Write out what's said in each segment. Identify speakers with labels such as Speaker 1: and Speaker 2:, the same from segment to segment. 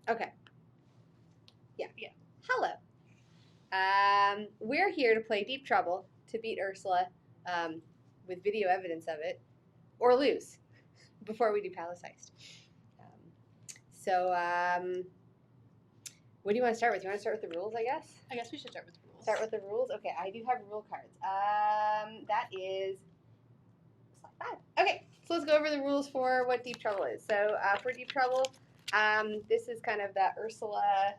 Speaker 1: Okay. Yeah.
Speaker 2: Yeah.
Speaker 1: Hello. We're here to play Deep Trouble to beat Ursula with video evidence of it, or lose before we do Palace Heist. What do you want to start with? You want to start with the rules, I guess?
Speaker 2: I guess we should start with the rules.
Speaker 1: Start with the rules? Okay, I do have rule cards. That is slide 5. Okay, so let's go over the rules for what Deep Trouble is. So for Deep Trouble, this is kind of that Ursula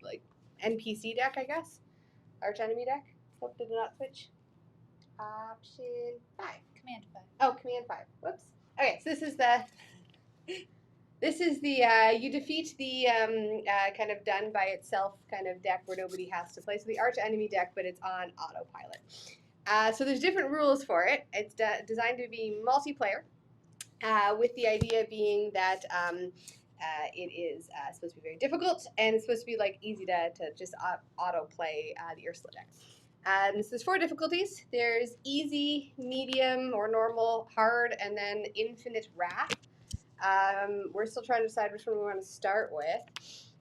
Speaker 1: like NPC deck, I guess. Arch enemy deck. Hope did not switch. Option 5.
Speaker 2: Command 5.
Speaker 1: Oh, command 5. Whoops. Okay, so this is the you defeat the kind of done by itself kind of deck where nobody has to play. So the arch enemy deck, but it's on autopilot. So there's different rules for it. It's designed to be multiplayer, with the idea being that it is supposed to be very difficult and it's supposed to be like easy to just auto play the Ursula deck. So there's 4 difficulties. There's easy, medium or normal, hard, and then infinite wrath. We're still trying to decide which one we want to start with.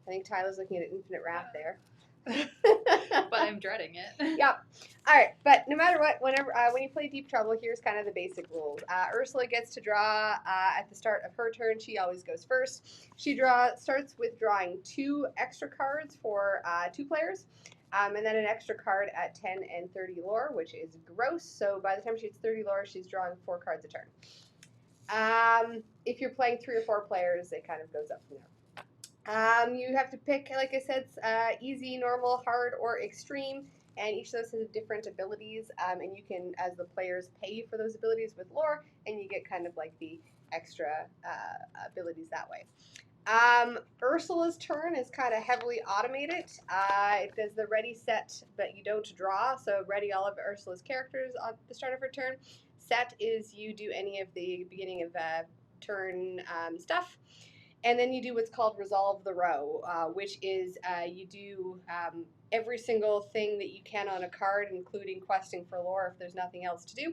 Speaker 1: I think Tyler's looking at infinite wrath there.
Speaker 2: But I'm dreading it.
Speaker 1: Yep. All right, but no matter what, when you play Deep Trouble, here's kind of the basic rules. Ursula gets to draw at the start of her turn. She always goes first. She starts with drawing 2 extra cards for 2 players, and then an extra card at 10 and 30 lore, which is gross. So by the time she hits 30 lore, she's drawing 4 cards a turn. If you're playing 3 or 4 players, it kind of goes up from there. You have to pick, like I said, easy, normal, hard, or extreme, and each of those has different abilities, and you can, as the players, pay for those abilities with lore, and you get kind of like the extra abilities that way. Ursula's turn is kind of heavily automated. It does the ready, set, but you don't draw, so ready all of Ursula's characters at the start of her turn. Set is you do any of the beginning of turn stuff. And then you do what's called resolve the row, which is you do every single thing that you can on a card, including questing for lore if there's nothing else to do,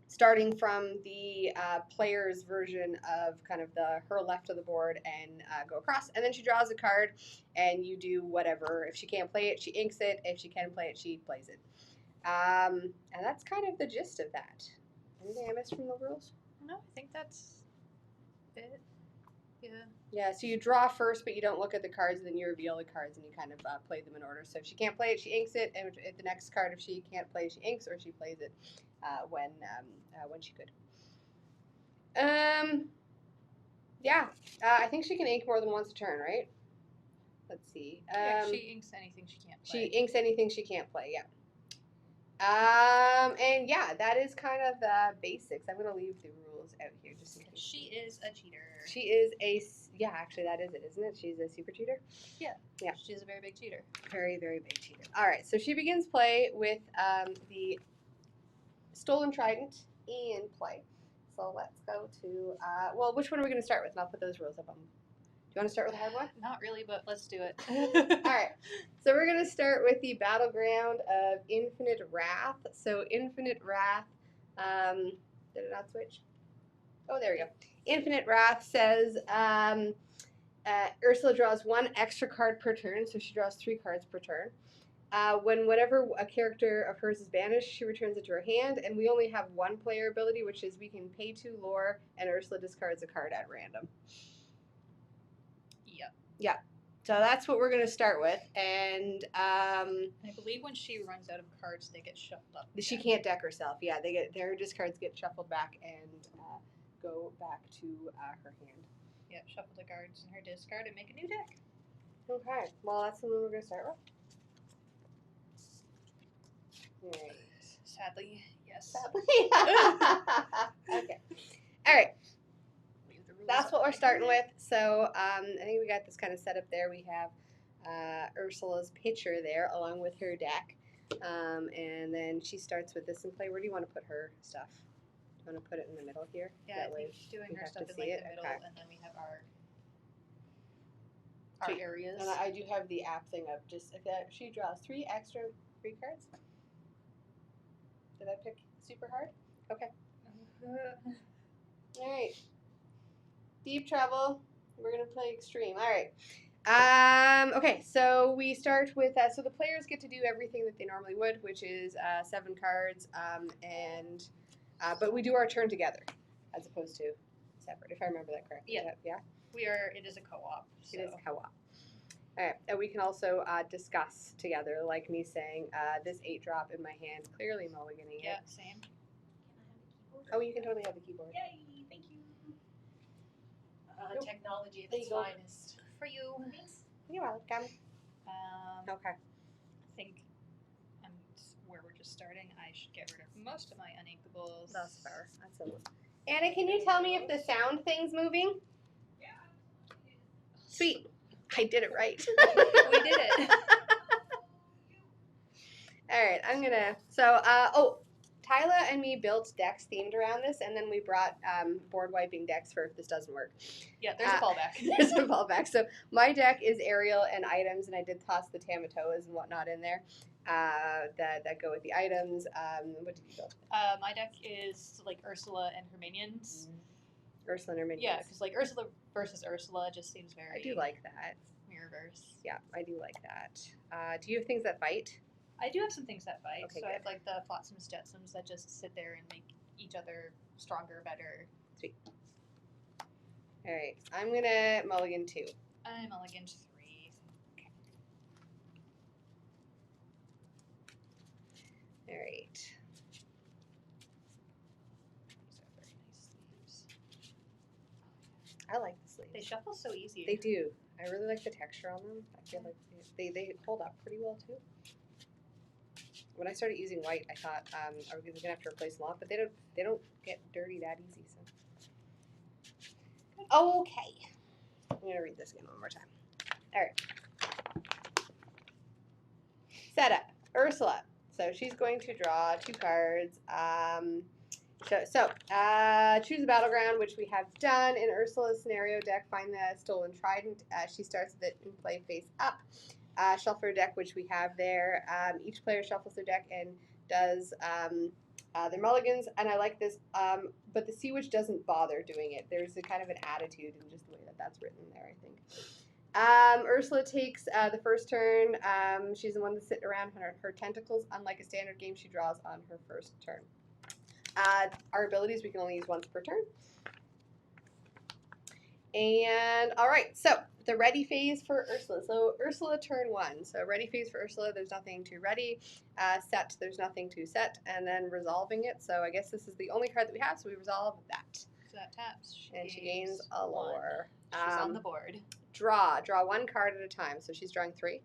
Speaker 1: starting from the player's version of kind of her left of the board and go across. And then she draws a card, and you do whatever. If she can't play it, she inks it. If she can play it, she plays it. And that's kind of the gist of that. Anything I missed from the rules?
Speaker 2: No, I think that's it. Yeah.
Speaker 1: Yeah, so you draw first, but you don't look at the cards, and then you reveal the cards, and you kind of play them in order. So if she can't play it, she inks it, and at the next card, if she can't play, she inks, or she plays it when she could. Yeah, I think she can ink more than once a turn, right? Let's see.
Speaker 2: Yeah, she inks anything she can't play.
Speaker 1: She inks anything she can't play, yeah. And yeah, that is kind of the basics. I'm going to leave the rules out here just in case.
Speaker 2: She is a cheater.
Speaker 1: She is yeah, actually that is it, isn't it? She's a super cheater?
Speaker 2: Yeah.
Speaker 1: Yeah.
Speaker 2: She's a very big cheater.
Speaker 1: Very, very big cheater. All right, so she begins play with the Stolen Trident in play. So let's go to, well, which one are we going to start with? And I'll put those rules up on. Do you want to start with the hard one?
Speaker 2: Not really, but let's do it.
Speaker 1: All right. So we're going to start with the battleground of Infinite Wrath. So Infinite Wrath, did it not switch? Oh, there we go. Infinite Wrath says Ursula draws 1 extra card per turn, so she draws 3 cards per turn. Whenever a character of hers is banished, she returns it to her hand, and we only have 1 player ability, which is we can pay 2 lore, and Ursula discards a card at random.
Speaker 2: Yep.
Speaker 1: Yeah. So that's what we're going to start with, and
Speaker 2: I believe when she runs out of cards, they get shuffled up.
Speaker 1: She can't deck herself. Yeah, their discards get shuffled back and go back to her hand.
Speaker 2: Yep, shuffle the cards in her discard and make a new deck.
Speaker 1: Okay, well that's the one we're going to start with. Right.
Speaker 2: Sadly, yes.
Speaker 1: Sadly. Okay. All right. That's what we're starting with. So I think we got this kind of set up there. We have Ursula's picture there along with her deck. And then she starts with this in play. Where do you want to put her stuff? Do you want to put it in the middle here?
Speaker 2: Yeah,
Speaker 1: that
Speaker 2: I
Speaker 1: way
Speaker 2: think doing her stuff in like
Speaker 1: it.
Speaker 2: the middle,
Speaker 1: Okay.
Speaker 2: and then we have our areas.
Speaker 1: And I do have the app thing up. Just if she draws 3 extra free cards. Did I pick super hard? Okay. All right. Deep Trouble. We're gonna play extreme. All right. Okay, so we start with so the players get to do everything that they normally would, which is 7 cards, but we do our turn together, as opposed to separate. If I remember that correctly.
Speaker 2: Yeah.
Speaker 1: Yeah.
Speaker 2: It is a co-op. So.
Speaker 1: It is co-op. All right, and we can also discuss together, like me saying, this 8-drop in my hand, clearly mulliganing
Speaker 2: Yeah,
Speaker 1: it.
Speaker 2: same.
Speaker 1: Oh, you can totally have the keyboard.
Speaker 3: Yay, thank you.
Speaker 1: Nope.
Speaker 3: Technology at
Speaker 1: There
Speaker 3: its
Speaker 1: you go.
Speaker 3: finest.
Speaker 2: For you.
Speaker 3: Thanks.
Speaker 1: You're welcome. Okay.
Speaker 2: I think, and where we're just starting, I should get rid of most of my uninkables.
Speaker 1: That's fair. That's a little. Anna, can you tell me if the sound thing's moving?
Speaker 3: Yeah.
Speaker 1: Sweet. I did it right.
Speaker 2: We did it.
Speaker 1: All right, I'm gonna. Tyla and me built decks themed around this, and then we brought board wiping decks for if this doesn't work.
Speaker 2: Yeah, there's a fallback.
Speaker 1: There's a fallback. So my deck is aerial and items, and I did toss the Tamatoas and whatnot in there that go with the items. What did you go?
Speaker 2: My deck is like Ursula and her minions.
Speaker 1: Ursula and her minions.
Speaker 2: Yeah, because like Ursula versus Ursula just seems very.
Speaker 1: I do like that.
Speaker 2: Mirrorverse.
Speaker 1: Yeah, I do like that. Do you have things that fight?
Speaker 2: I do have some things that fight.
Speaker 1: Okay,
Speaker 2: so I
Speaker 1: good.
Speaker 2: have like the Flotsams Jetsams that just sit there and make each other stronger, better.
Speaker 1: Sweet. All right, I'm gonna mulligan 2.
Speaker 2: I'm mulligan 3.
Speaker 1: All right.
Speaker 2: These are very nice sleeves.
Speaker 1: I like the sleeves.
Speaker 2: They shuffle so easy.
Speaker 1: They do. I really like the texture on them. I feel like they hold up pretty well too. When I started using white, I thought I was gonna have to replace a lot, but they don't get dirty that easy. So okay, I'm gonna read this again one more time. All right. Setup. Ursula. So she's going to draw 2 cards. Choose a battleground, which we have done in Ursula's scenario deck. Find the stolen trident. She starts with it in play face up. Shuffle her deck, which we have there. Each player shuffles their deck and does their mulligans, and I like this, but the Sea Witch doesn't bother doing it. There's a kind of an attitude in just the way that that's written there, I think. Ursula takes the first turn. She's the one that's sitting around her tentacles. Unlike a standard game, she draws on her first turn. Our abilities we can only use once per turn. And all right, so the ready phase for Ursula. So Ursula turn 1. So ready phase for Ursula, there's nothing to ready. Set, there's nothing to set. And then resolving it. So I guess this is the only card that we have, so we resolve that.
Speaker 2: So that taps.
Speaker 1: She gains a lore.
Speaker 2: She's on the board.
Speaker 1: Draw 1 card at a time. So she's drawing 3.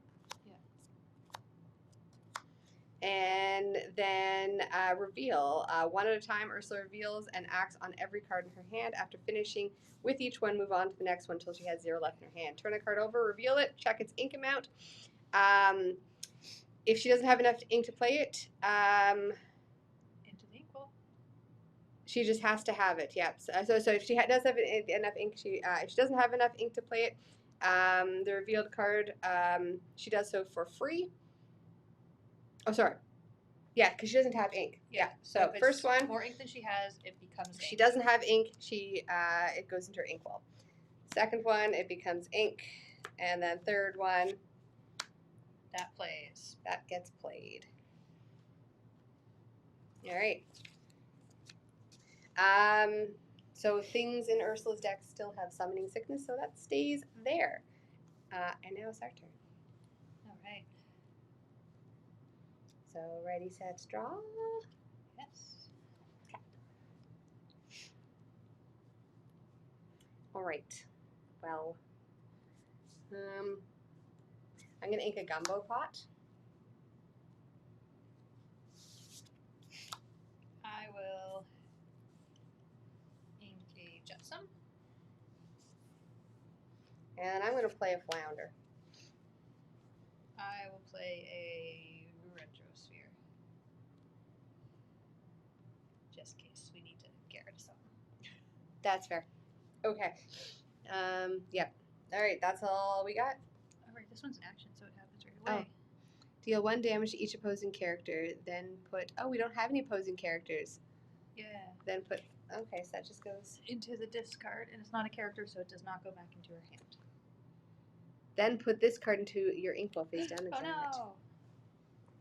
Speaker 1: And then reveal. 1 at a time, Ursula reveals and acts on every card in her hand. After finishing with each one, move on to the next one until she has 0 left in her hand. Turn a card over, reveal it, check its ink amount. If she doesn't have enough ink to play it,
Speaker 2: Into the ink bowl.
Speaker 1: she just has to have it. Yep. So if she does have enough ink, if she doesn't have enough ink to play it, the revealed card, she does so for free. Oh, sorry. Yeah, because she doesn't have ink. Yeah. So
Speaker 2: if
Speaker 1: first one.
Speaker 2: More ink than she has, it becomes ink.
Speaker 1: If she doesn't have ink, it goes into her ink wall. Second one, it becomes ink, and then third one,
Speaker 2: that plays.
Speaker 1: That gets played. All right. So things in Ursula's deck still have summoning sickness, so that stays there. And now it's our turn.
Speaker 2: All right.
Speaker 1: So ready, set, draw.
Speaker 2: Yes.
Speaker 1: Okay. All right. Well, I'm gonna ink a gumbo pot.
Speaker 2: I will ink a jetsam.
Speaker 1: And I'm gonna play a flounder.
Speaker 2: I will play a retrosphere. Just in case we need to get rid of something.
Speaker 1: That's fair. Okay. Yep. All right, that's all we got.
Speaker 2: All right, this one's an action, so it happens right away.
Speaker 1: Deal 1 damage to each opposing character. Then put. Oh, we don't have any opposing characters.
Speaker 2: Yeah.
Speaker 1: Then put Okay, so that just goes.
Speaker 2: into the discard, and it's not a character, so it does not go back into her hand.
Speaker 1: Then put this card into your inkwell face down and
Speaker 2: Oh
Speaker 1: examine
Speaker 2: no!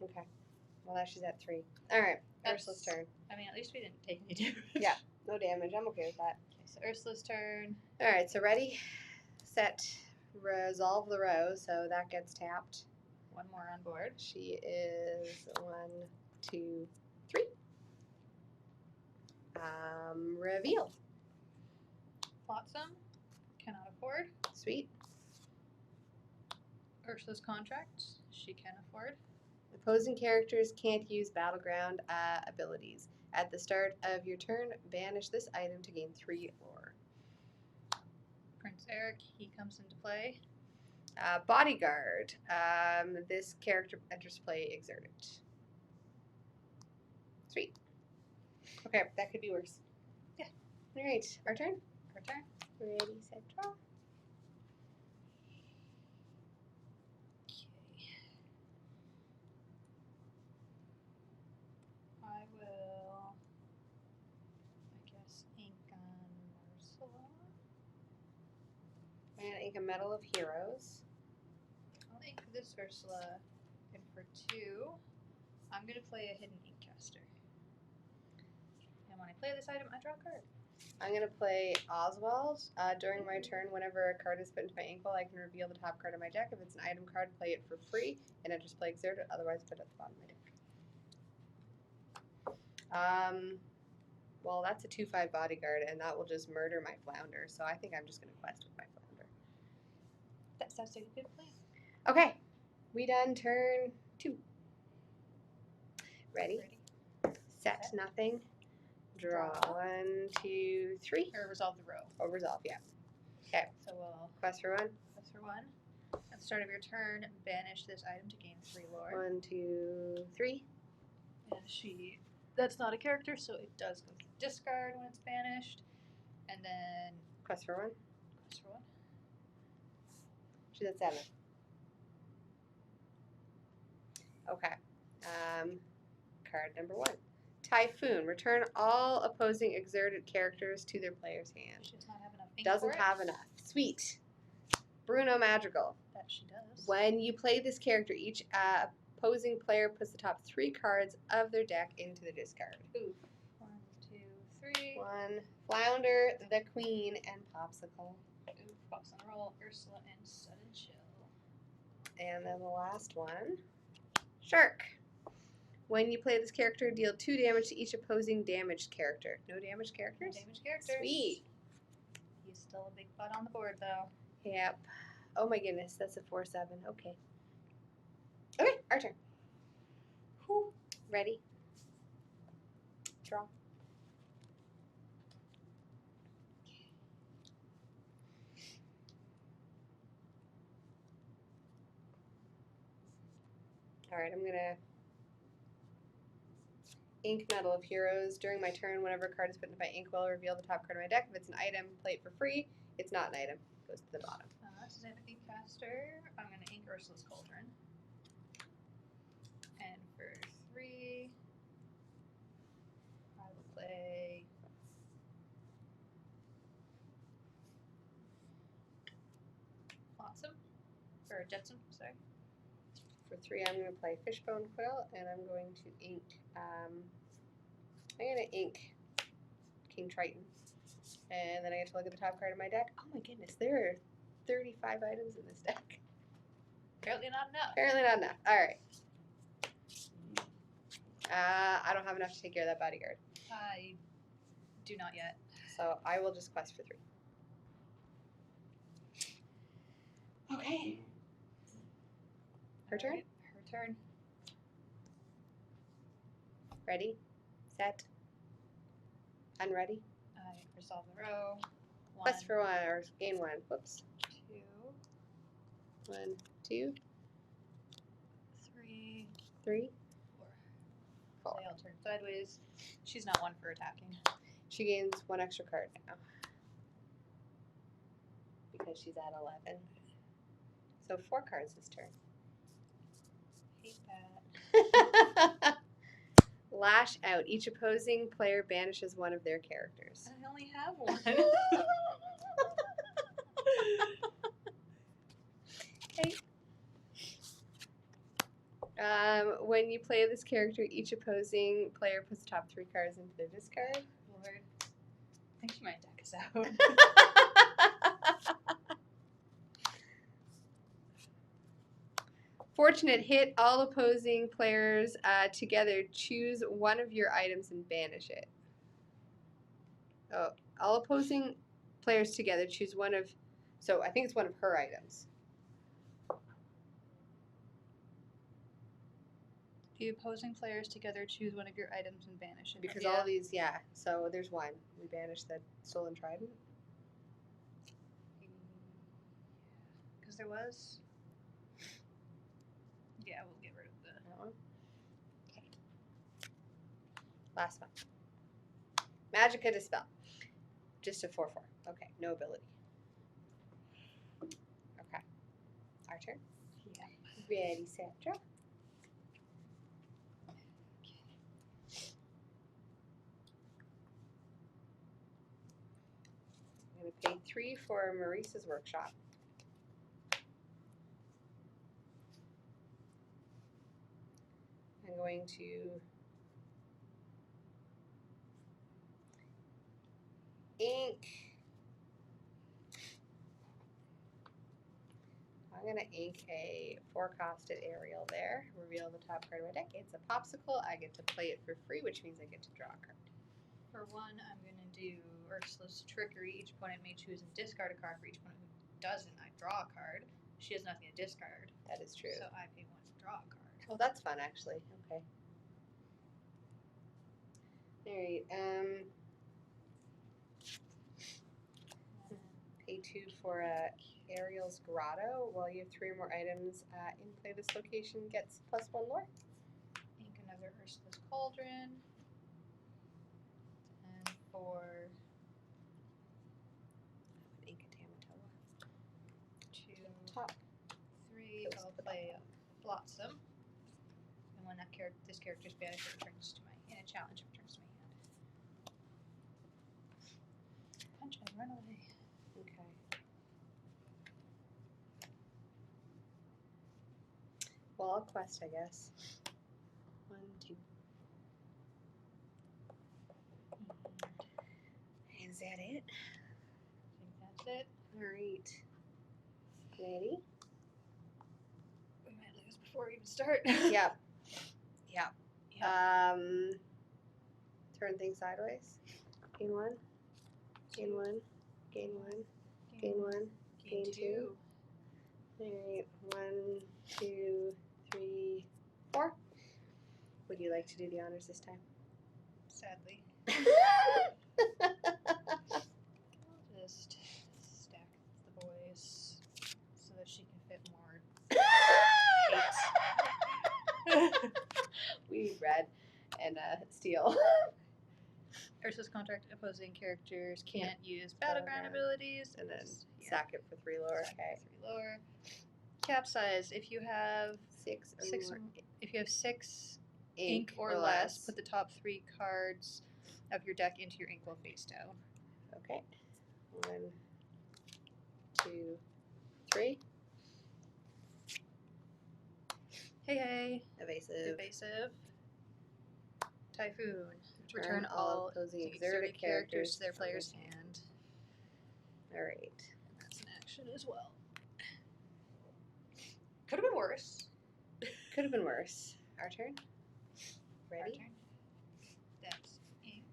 Speaker 1: it. Okay. Well, now she's at 3. All right,
Speaker 2: That's-
Speaker 1: Ursula's turn.
Speaker 2: I mean, at least we didn't take any damage.
Speaker 1: Yeah. No damage. I'm okay with that.
Speaker 2: Okay, so Ursula's turn.
Speaker 1: All right, so ready, set, resolve the row. So that gets tapped.
Speaker 2: One more on board.
Speaker 1: She is 1, 2, 3. Reveal.
Speaker 2: Flotsam. Cannot afford.
Speaker 1: Sweet.
Speaker 2: Ursula's contract. She can afford.
Speaker 1: Opposing characters can't use battleground abilities. At the start of your turn, banish this item to gain 3 lore.
Speaker 2: Prince Eric. He comes into play.
Speaker 1: Bodyguard. This character enters play exerted. Sweet. Okay, that could be worse.
Speaker 2: Yeah.
Speaker 1: All right, our turn.
Speaker 2: Her turn.
Speaker 1: Ready, set, draw.
Speaker 2: Okay. I will, I guess, ink on Ursula.
Speaker 1: I'm gonna ink a Medal of Heroes.
Speaker 2: I'll ink this Ursula, and for 2, I'm going to play a hidden ink caster. And when I play this item, I draw a card.
Speaker 1: I'm gonna play Oswald. During my turn, whenever a card is put into my inkwell, I can reveal the top card of my deck. If it's an item card, play it for free, and enters play exerted. Otherwise, put it at the bottom of my deck. Well, that's a 2/5 bodyguard, and that will just murder my flounder. So I think I'm just gonna quest with my flounder.
Speaker 2: That sounds like a good plan.
Speaker 1: Okay, we done turn 2. Ready? Set,
Speaker 2: Set.
Speaker 1: nothing. Draw.
Speaker 2: Draw.
Speaker 1: 1, 2, 3.
Speaker 2: Or resolve the row.
Speaker 1: Oh, resolve, yeah. Okay.
Speaker 2: So we'll
Speaker 1: Quest for 1.
Speaker 2: quest for 1. At the start of your turn, banish this item to gain 3 lore.
Speaker 1: 1, 2, 3.
Speaker 2: And that's not a character, so it does go to discard when it's banished. And then
Speaker 1: Quest for 1.
Speaker 2: quest for 1.
Speaker 1: She's at 7. Okay. Card number 1. Typhoon. Return all opposing exerted characters to their player's hand.
Speaker 2: She does not have enough ink
Speaker 1: Doesn't
Speaker 2: for it.
Speaker 1: have enough. Sweet. Bruno Madrigal.
Speaker 2: That she does.
Speaker 1: When you play this character, each opposing player puts the top 3 cards of their deck into the discard.
Speaker 2: Oof. 1, 2, 3.
Speaker 1: 1. Flounder, the Queen, and Popsicle.
Speaker 2: Oof. Fox on a roll. Ursula and Sudden Chill.
Speaker 1: And then the last one. Shark. When you play this character, deal 2 damage to each opposing damaged character. No damaged
Speaker 2: No
Speaker 1: characters?
Speaker 2: damage characters.
Speaker 1: Sweet.
Speaker 2: He's still a big butt on the board, though.
Speaker 1: Yep. Oh my goodness, that's a 4/7. Okay. Okay, our turn. Whew. Ready? Draw. Alright, I'm gonna ink Medal of Heroes. During my turn, whenever a card is put into my inkwell, reveal the top card of my deck. If it's an item, play it for free. It's not an item. It goes to the bottom.
Speaker 2: This is an ink caster. I'm going to ink Ursula's Cauldron. And for 3, I will play Flotsam. Or Jetsam, sorry.
Speaker 1: For 3, I'm going to play Fishbone Quill, and I'm going to ink. I'm going to ink King Triton, and then I get to look at the top card of my deck. Oh my goodness, there are 35 items in this deck.
Speaker 2: Apparently not enough.
Speaker 1: Apparently not enough. All right. I don't have enough to take care of that bodyguard,
Speaker 2: I do not yet.
Speaker 1: so I will just quest for 3. Okay. Her turn?
Speaker 2: Alright, her turn.
Speaker 1: Ready, set, unready.
Speaker 2: I resolve the row. 1,
Speaker 1: Quest for 1 or gain 1. Whoops.
Speaker 2: 2,
Speaker 1: 1, 2,
Speaker 2: 3,
Speaker 1: 3,
Speaker 2: 4.
Speaker 1: 4.
Speaker 2: They all turn sideways. She's not one for attacking.
Speaker 1: She gains 1 extra card now because she's at 11. So 4 cards this turn.
Speaker 2: Hate that.
Speaker 1: Lash out. Each opposing player banishes one of their characters.
Speaker 2: I only have one.
Speaker 1: Okay. When you play this character, each opposing player puts the top 3 cards into their discard.
Speaker 2: Lord. I think she might deck us out.
Speaker 1: Fortunate hit. All opposing players together choose one of your items and banish it. Oh, all opposing players together choose one of. So I think it's one of her items.
Speaker 2: The opposing players together choose one of your items and banish it.
Speaker 1: Because all these, yeah. So there's one. We banish the stolen trident.
Speaker 2: Because there was. Yeah, we'll get rid of
Speaker 1: That one. Okay. Last one. Magicka Dispel. Just a 4/4. Okay, no ability. Okay. Our turn.
Speaker 2: Yeah.
Speaker 1: Ready, set, draw. I'm going to pay 3 for Maurice's workshop. I'm going to ink. I'm going to ink a 4-costed aerial there. Reveal the top card of my deck. It's a popsicle. I get to play it for free, which means I get to draw a card.
Speaker 2: For one, I'm going to do Ursula's Trickery. Each opponent may choose and discard a card. For each opponent who doesn't, I draw a card. She has nothing to discard.
Speaker 1: That is true.
Speaker 2: So I pay 1 to draw a card.
Speaker 1: Oh, that's fun, actually. Okay. All right. Pay 2 for Ariel's Grotto. While you have 3 or more items in play, this location gets +1 lore.
Speaker 2: Ink another Ursula's Cauldron. And for
Speaker 1: Ink a Tamatoa.
Speaker 2: 2,
Speaker 1: Top.
Speaker 2: 3, I'll play Blossom. And when this character's banished, it returns to my in a challenge, it returns to my hand. Punch and run away.
Speaker 1: Okay. Well, a quest, I guess. 1, 2. Is that it?
Speaker 2: I think that's it.
Speaker 1: All right. Ready?
Speaker 2: We might lose before we even start.
Speaker 1: Yep. Yep. Turn things sideways. Gain 1. Gain 1. Gain 1. Gain 1. Gain 2. All right. 1, 2, 3, 4. Would you like to do the honors this time?
Speaker 2: Sadly. I'll just stack the boys so that she can fit more.
Speaker 1: We need red and steel.
Speaker 2: Ursula's contract opposing characters can't use battleground abilities.
Speaker 1: And then sack it for 3 lore. Okay.
Speaker 2: 3 lore. Capsize. If you have
Speaker 1: 6 or more.
Speaker 2: If you have 6 ink or less, put the top 3 cards of your deck into your inkwell face down.
Speaker 1: Okay. 1, 2, 3.
Speaker 2: Hey.
Speaker 1: Evasive.
Speaker 2: Typhoon. Return all opposing exerted characters to their player's hand.
Speaker 1: Alright.
Speaker 2: And that's an action as well. Could have been worse.
Speaker 1: Could have been worse. Our turn. Ready?
Speaker 2: Our turn. That's ink.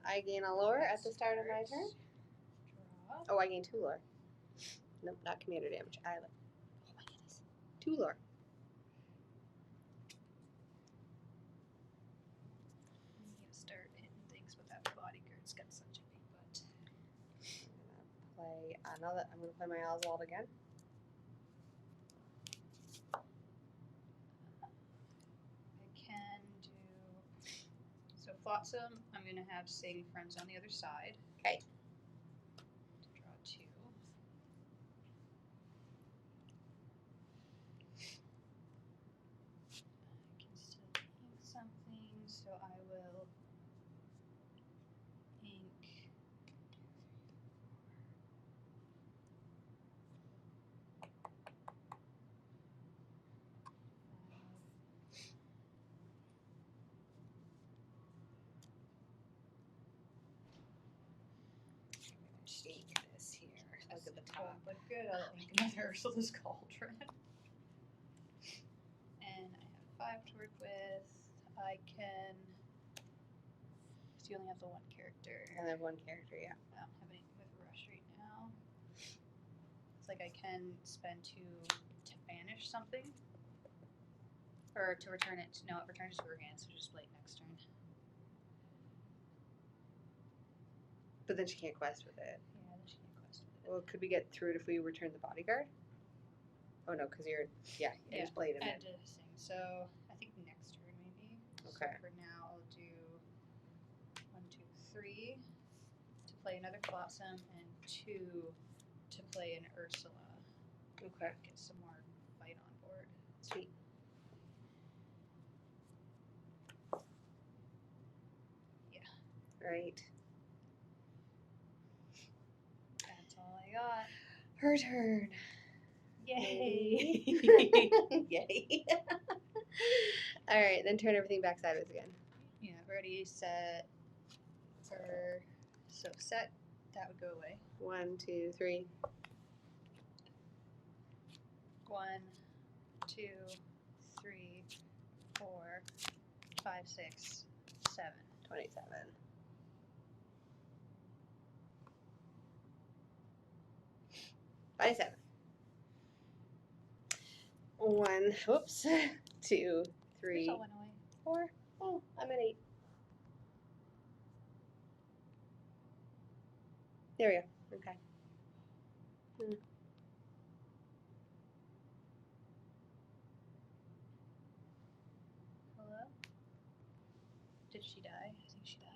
Speaker 1: I gain a lore at the start of my turn.
Speaker 2: Draw.
Speaker 1: Oh, I gain 2 lore. Nope, not commander damage. Oh my goodness. 2 lore.
Speaker 2: You need to start hitting things without bodyguards. Got such a big butt.
Speaker 1: I'm gonna play my Oswald again.
Speaker 2: I can do so Flotsam. I'm gonna have Sing Friends on the other side.
Speaker 1: Okay.
Speaker 2: Draw 2. I can still ink something, so I
Speaker 1: ink this here. Look at the
Speaker 2: Oh,
Speaker 1: top.
Speaker 2: but good. I'll ink another Ursula's cauldron. And I have 5 to work with. I can. So you only have the one character.
Speaker 1: I have one character, yeah.
Speaker 2: I don't have anything with rush right now. It's like I can spend 2 to banish something. Or to return it. No, it returns to her hand, so just play it next turn.
Speaker 1: But then she can't quest with it.
Speaker 2: Yeah, then she can quest with it.
Speaker 1: Well, could we get through it if we return the bodyguard? Oh no, because you're just blade him in.
Speaker 2: Sing. So I think next turn maybe.
Speaker 1: Okay.
Speaker 2: So for now I'll do 1, 2, 3 to play another Flotsam and 2 to play an Ursula.
Speaker 1: Okay.
Speaker 2: Get some more fight on board.
Speaker 1: Sweet.
Speaker 2: Yeah.
Speaker 1: Right.
Speaker 2: That's all I got.
Speaker 1: Her turn.
Speaker 2: Yay!
Speaker 1: Yay. Alright, then turn everything back sideways again.
Speaker 2: Yeah, ready, set, for so set, that would go away.
Speaker 1: 1, 2, 3.
Speaker 2: 1, 2, 3, 4, 5, 6, 7.
Speaker 1: 27. Seven. 1, whoops, 2, 3,
Speaker 2: Yours all went away.
Speaker 1: 4. Oh, I'm at 8. There we go. Okay.
Speaker 2: Hello? Did she die? I think she died.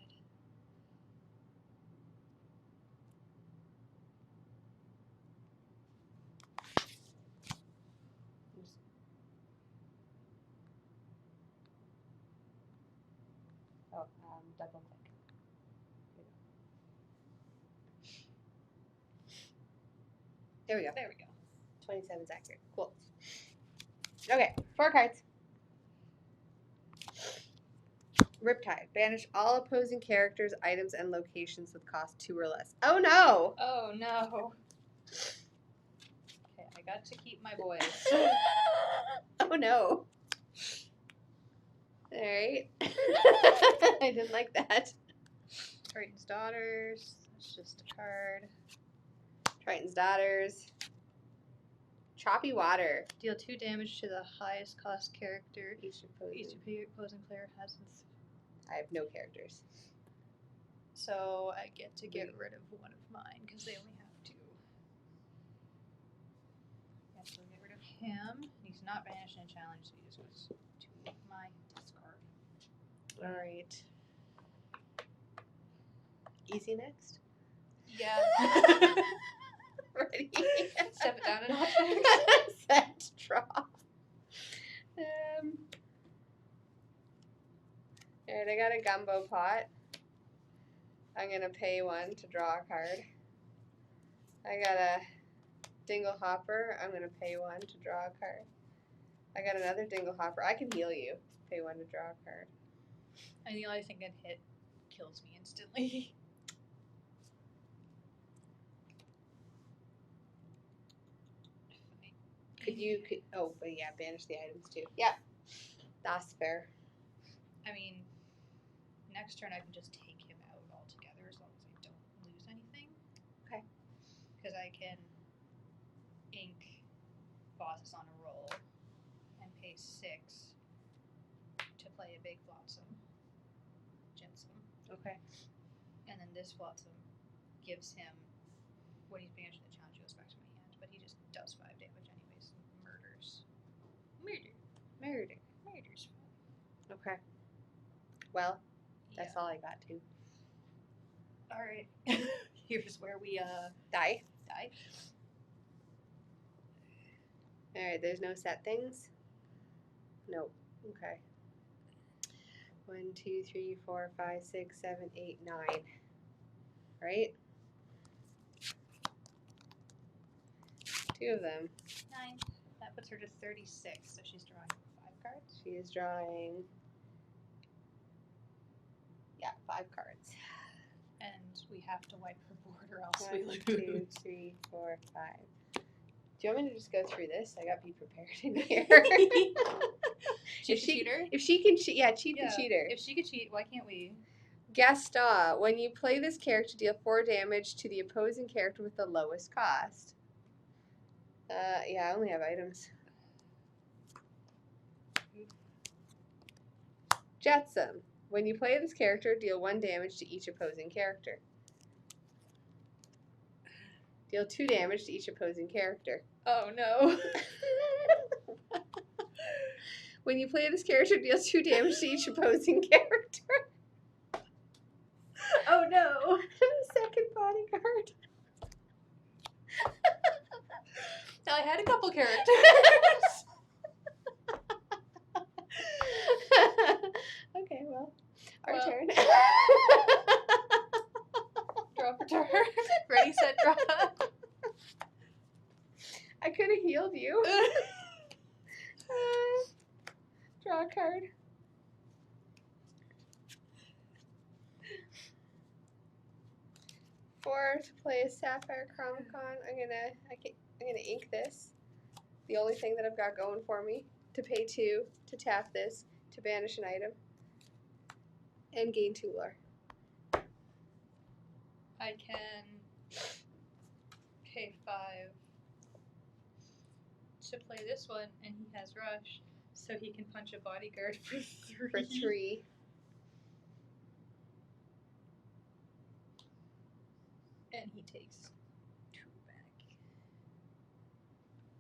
Speaker 1: Oh, double click. There we go.
Speaker 2: There we go.
Speaker 1: 27 is accurate. Cool. Okay, 4 cards. Riptide. Banish all opposing characters, items, and locations with cost 2 or less. Oh no!
Speaker 2: Oh no. Okay, I got to keep my boys.
Speaker 1: Oh no. Alright. I didn't like that.
Speaker 2: Triton's Daughters. That's just a card.
Speaker 1: Triton's Daughters. Choppy Water.
Speaker 2: Deal 2 damage to the highest cost character
Speaker 1: Each
Speaker 2: each opposing player has.
Speaker 1: I have no characters.
Speaker 2: So I get to get rid of one of mine because they only have 2. Yeah, so get rid of him. He's not banished in a challenge, so he just goes to my discard.
Speaker 1: Alright. Easy next?
Speaker 2: Yeah.
Speaker 1: Ready?
Speaker 2: Step it down a notch.
Speaker 1: Set, drop. Alright, I got a gumbo pot. I'm gonna pay 1 to draw a card. I got a dingle hopper. I'm gonna pay 1 to draw a card. I got another dingle hopper. I can heal you. Pay 1 to draw a card.
Speaker 2: And the only thing that hit kills me instantly.
Speaker 1: Oh, but yeah, banish the items too. Yeah, that's fair.
Speaker 2: I mean, next turn I can just take him out altogether as long as I don't lose anything.
Speaker 1: Okay.
Speaker 2: Because I can ink bosses on a roll and pay 6 to play a big Flotsam. Jensam.
Speaker 1: Okay.
Speaker 2: And then this Flotsam gives him, when he's banished in the challenge, he goes back to my hand, but he just does 5 damage anyways. Murders. Murders fun.
Speaker 1: Okay. Well, that's all I got too.
Speaker 2: Alright. Here's where we
Speaker 1: Die.
Speaker 2: die.
Speaker 1: Alright, there's no set things? Nope. Okay. 1, 2, 3, 4, 5, 6, 7, 8, 9. Right? 2 of them.
Speaker 2: 9. That puts her to 36, so she's drawing 5 cards.
Speaker 1: She is drawing, 5 cards.
Speaker 2: And We have to wipe her board or else we
Speaker 1: 1,
Speaker 2: lose.
Speaker 1: 2, 3, 4, 5. Do you want me to just go through this? I got to be prepared in here.
Speaker 2: Cheat the cheater?
Speaker 1: If she can cheat, yeah, cheat the cheater.
Speaker 2: If she could cheat, why can't we?
Speaker 1: Gaston, when you play this character, deal 4 damage to the opposing character with the lowest cost. Yeah, I only have items. Jetsam, when you play this character, deal 1 damage to each opposing character. Deal 2 damage to each opposing character.
Speaker 2: Oh no.
Speaker 1: When you play this character, deal 2 damage to each opposing character.
Speaker 2: Oh no.
Speaker 1: Second bodyguard.
Speaker 2: Now I had a couple characters.
Speaker 1: Okay, well, our turn.
Speaker 2: Draw for turn. Ready, set, draw.
Speaker 1: I could have healed you. Draw a card. For to play a Sapphire Chromicon, I'm gonna ink this. The only thing that I've got going for me. To pay 2, to tap this, to banish an item, and gain 2 lore.
Speaker 2: I can pay 5 to play this one, and he has rush, so he can punch a bodyguard for 3.
Speaker 1: For 3.
Speaker 2: And he takes 2 back.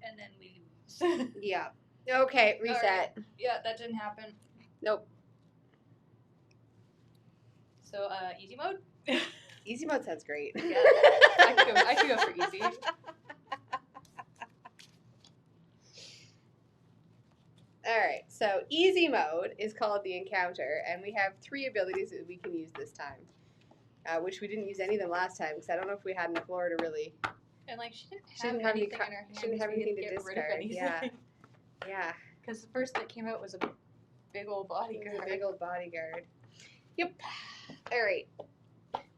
Speaker 2: And then we lose.
Speaker 1: Yeah. Okay, reset.
Speaker 2: Right. Yeah, that didn't happen.
Speaker 1: Nope.
Speaker 2: So, easy mode?
Speaker 1: Easy mode sounds great.
Speaker 2: Yeah, I could go for easy.
Speaker 1: Alright, so easy mode is called the encounter, and we have 3 abilities that we can use this time. Which we didn't use any of them last time, because I don't know if we had enough lore to really...
Speaker 2: And, like, she didn't have anything in her hand.
Speaker 1: She didn't have anything to
Speaker 2: get
Speaker 1: discard.
Speaker 2: rid of anything.
Speaker 1: Yeah. Yeah.
Speaker 2: Because the first that came out was a big old bodyguard.
Speaker 1: A big old bodyguard. Yep. Alright.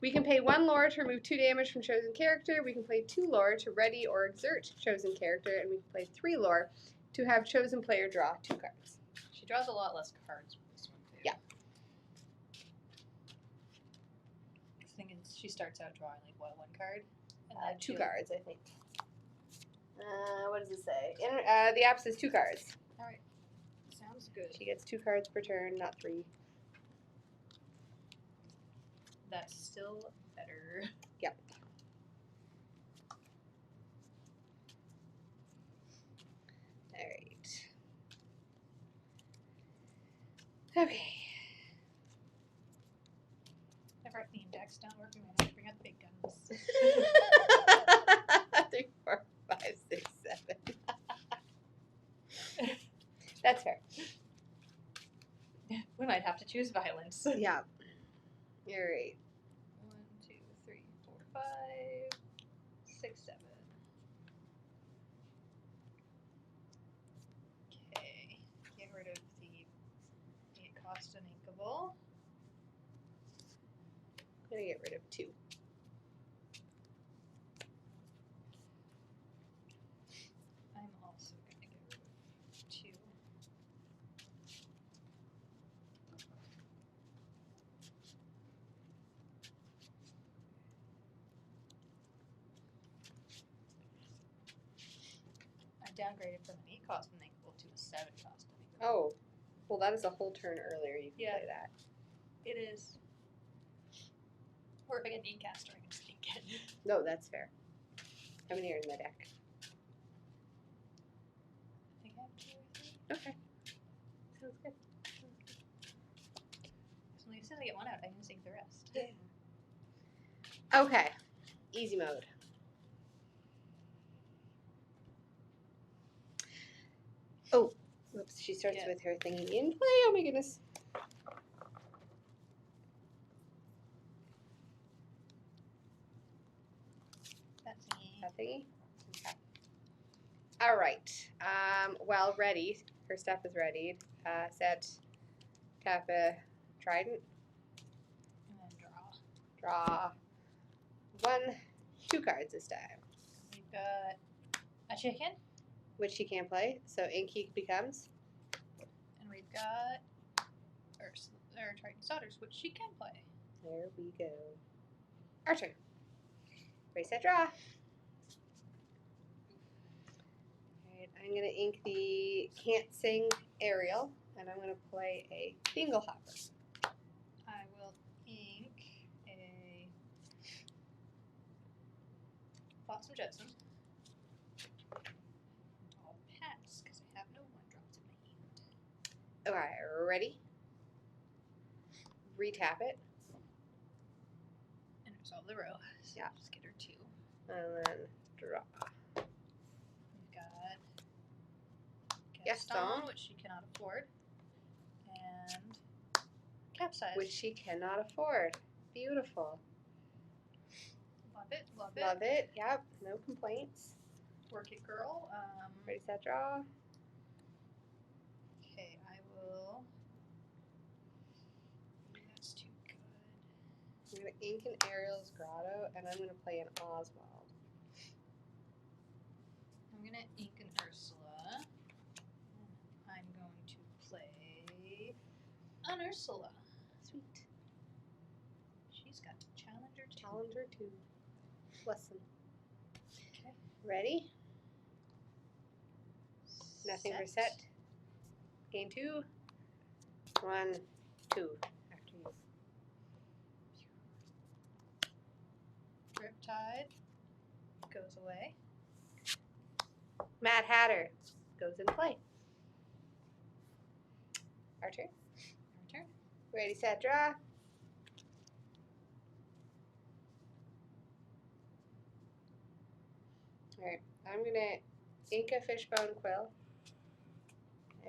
Speaker 1: We can pay 1 lore to remove 2 damage from chosen character. We can play 2 lore to ready or exert chosen character. And we can play 3 lore to have chosen player draw 2 cards.
Speaker 2: She draws a lot less cards with this one, too.
Speaker 1: Yeah.
Speaker 2: The thing is, she starts out drawing, like, what, 1 card? And
Speaker 1: 2 cards, I think. What does it say? The app says 2 cards.
Speaker 2: Alright. Sounds good.
Speaker 1: She gets 2 cards per turn, not 3.
Speaker 2: That's still better.
Speaker 1: Yep. Alright. Okay.
Speaker 2: If our theme decks don't work, we might have to bring out the big guns.
Speaker 1: 3, 4, 5, 6, 7. That's fair.
Speaker 2: We might have to choose violence.
Speaker 1: Yeah. You're right.
Speaker 2: 1, 2, 3, 4, 5, 6, 7. Okay. Get rid of the 8 cost uninkable.
Speaker 1: I'm gonna get rid of 2.
Speaker 2: I'm also gonna get rid of 2. I downgraded from an 8 cost uninkable to a 7 cost uninkable.
Speaker 1: Oh. Well, that is a whole turn earlier. You can play that.
Speaker 2: It is. Or if I get Needcaster, I can just ink it.
Speaker 1: No, that's fair. How many are in my deck?
Speaker 2: I think I have 2 or 3.
Speaker 1: Okay. Sounds good.
Speaker 2: So as soon as I get 1 out, I can just ink the rest.
Speaker 1: Yeah. Okay. Easy mode. Oh, whoops. She starts with her thingy in play. Oh my goodness.
Speaker 2: That's me.
Speaker 1: That thingy? Okay. All right. Well, ready. Her stuff is ready. Set. Tap a trident.
Speaker 2: And then draw.
Speaker 1: Draw. 2 cards this time,
Speaker 2: We've got a chicken,
Speaker 1: which she can't play. So Inky becomes.
Speaker 2: and we've got Ursula, or Triton's Daughters, which she can play.
Speaker 1: There we go. Our turn. Ready, set, draw. Alright, I'm going to ink the Can't Sing Ariel, and I'm going to play a Dingle Hopper.
Speaker 2: I will ink a Flotsam Jetsam. I'll pass because I have no 1-drops in my hand.
Speaker 1: Alright, ready? Retap it.
Speaker 2: And resolve the row. So
Speaker 1: Yeah.
Speaker 2: just get her 2.
Speaker 1: And then draw.
Speaker 2: We've got
Speaker 1: Gaston.
Speaker 2: Gaston, which she cannot afford, and Capsize.
Speaker 1: Which she cannot afford. Beautiful.
Speaker 2: Love it, love it.
Speaker 1: Love it. Yep. No complaints.
Speaker 2: Work it, girl.
Speaker 1: Ready, set, draw.
Speaker 2: Okay, I will. Ooh, that's too good.
Speaker 1: I'm going to ink an Ariel's Grotto, and I'm going to play an Oswald.
Speaker 2: I'm gonna ink an Ursula. And I'm going to play an Ursula.
Speaker 1: Sweet.
Speaker 2: She's got Challenger 2.
Speaker 1: Challenger 2. Listen.
Speaker 2: Okay.
Speaker 1: Ready? Nothing for set. Gain 2. 1, 2. After you.
Speaker 2: Riptide goes away.
Speaker 1: Mad Hatter goes in play. Our turn.
Speaker 2: Our turn.
Speaker 1: Ready, set, draw. Alright, I'm going to ink a Fishbone Quill.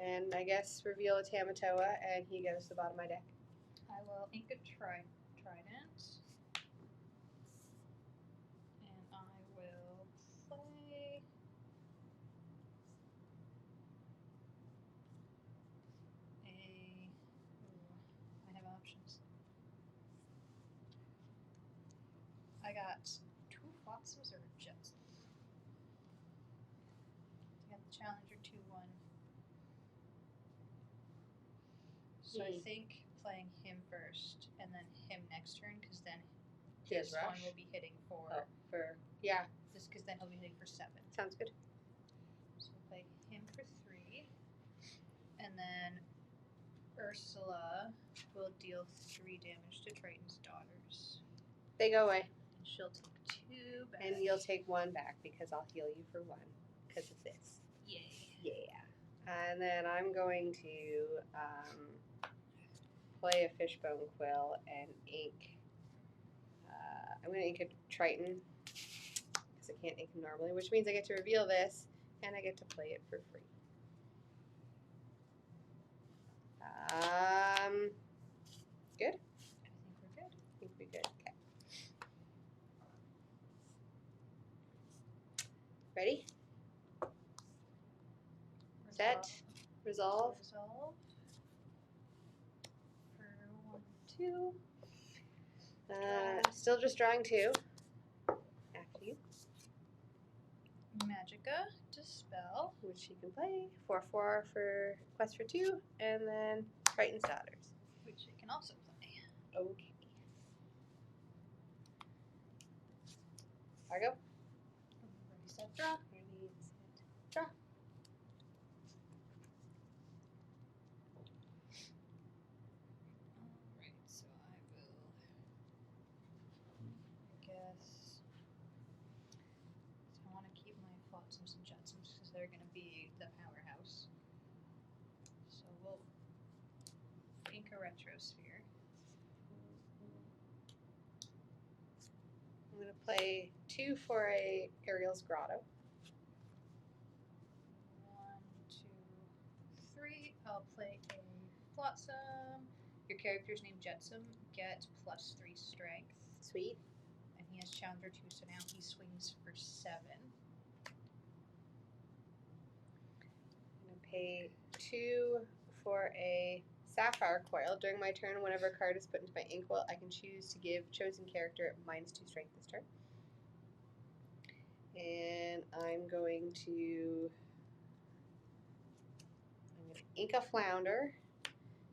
Speaker 1: And I guess reveal a Tamatoa, and he goes to the bottom of my deck.
Speaker 2: I will ink a Trident. And I will play I have options. I got 2 Flotsams or a Jetsam. I got the Challenger 2-1. So I think playing him first and then him next turn, because then
Speaker 1: His
Speaker 2: this one
Speaker 1: rush?
Speaker 2: will be hitting for
Speaker 1: Yeah,
Speaker 2: just because then he'll be hitting for 7.
Speaker 1: sounds good.
Speaker 2: So we'll play him for 3, and then Ursula will deal 3 damage to Triton's Daughters.
Speaker 1: They go away.
Speaker 2: And she'll take 2 back.
Speaker 1: And you'll take 1 back because I'll heal you for 1 because of this.
Speaker 2: Yay.
Speaker 1: Yeah. And then I'm going to play a Fishbone Quill and ink. I'm going to ink a Triton because I can't ink them normally, which means I get to reveal this and I get to play it for free. Good?
Speaker 2: I think we're good.
Speaker 1: I think we're good. Okay. Ready? Set. Resolve.
Speaker 2: Resolve. For 1, 2.
Speaker 1: Still just drawing 2. After you.
Speaker 2: Magicka, Dispel.
Speaker 1: Which she can play. 4/4 for Quest for 2. And then Triton's Daughters.
Speaker 2: Which she can also play.
Speaker 1: Okay. Argo.
Speaker 2: Ready, set, draw.
Speaker 1: Ready, set, draw.
Speaker 2: Alright, so I will, I guess, so I want to keep my Flotsams and Jetsams because they're going to be the powerhouse. So we'll ink a Retrosphere.
Speaker 1: I'm going to play 2 for a Ariel's Grotto.
Speaker 2: 1, 2, 3. I'll play a Flotsam. Your character's named Jetsam. Get +3 strength.
Speaker 1: Sweet.
Speaker 2: And he has Challenger 2, so now he swings for 7.
Speaker 1: I'm going to pay 2 for a Sapphire Coil. During my turn, whenever a card is put into my ink well, I can choose to give chosen character -2 strength this turn. And I'm going to ink a flounder,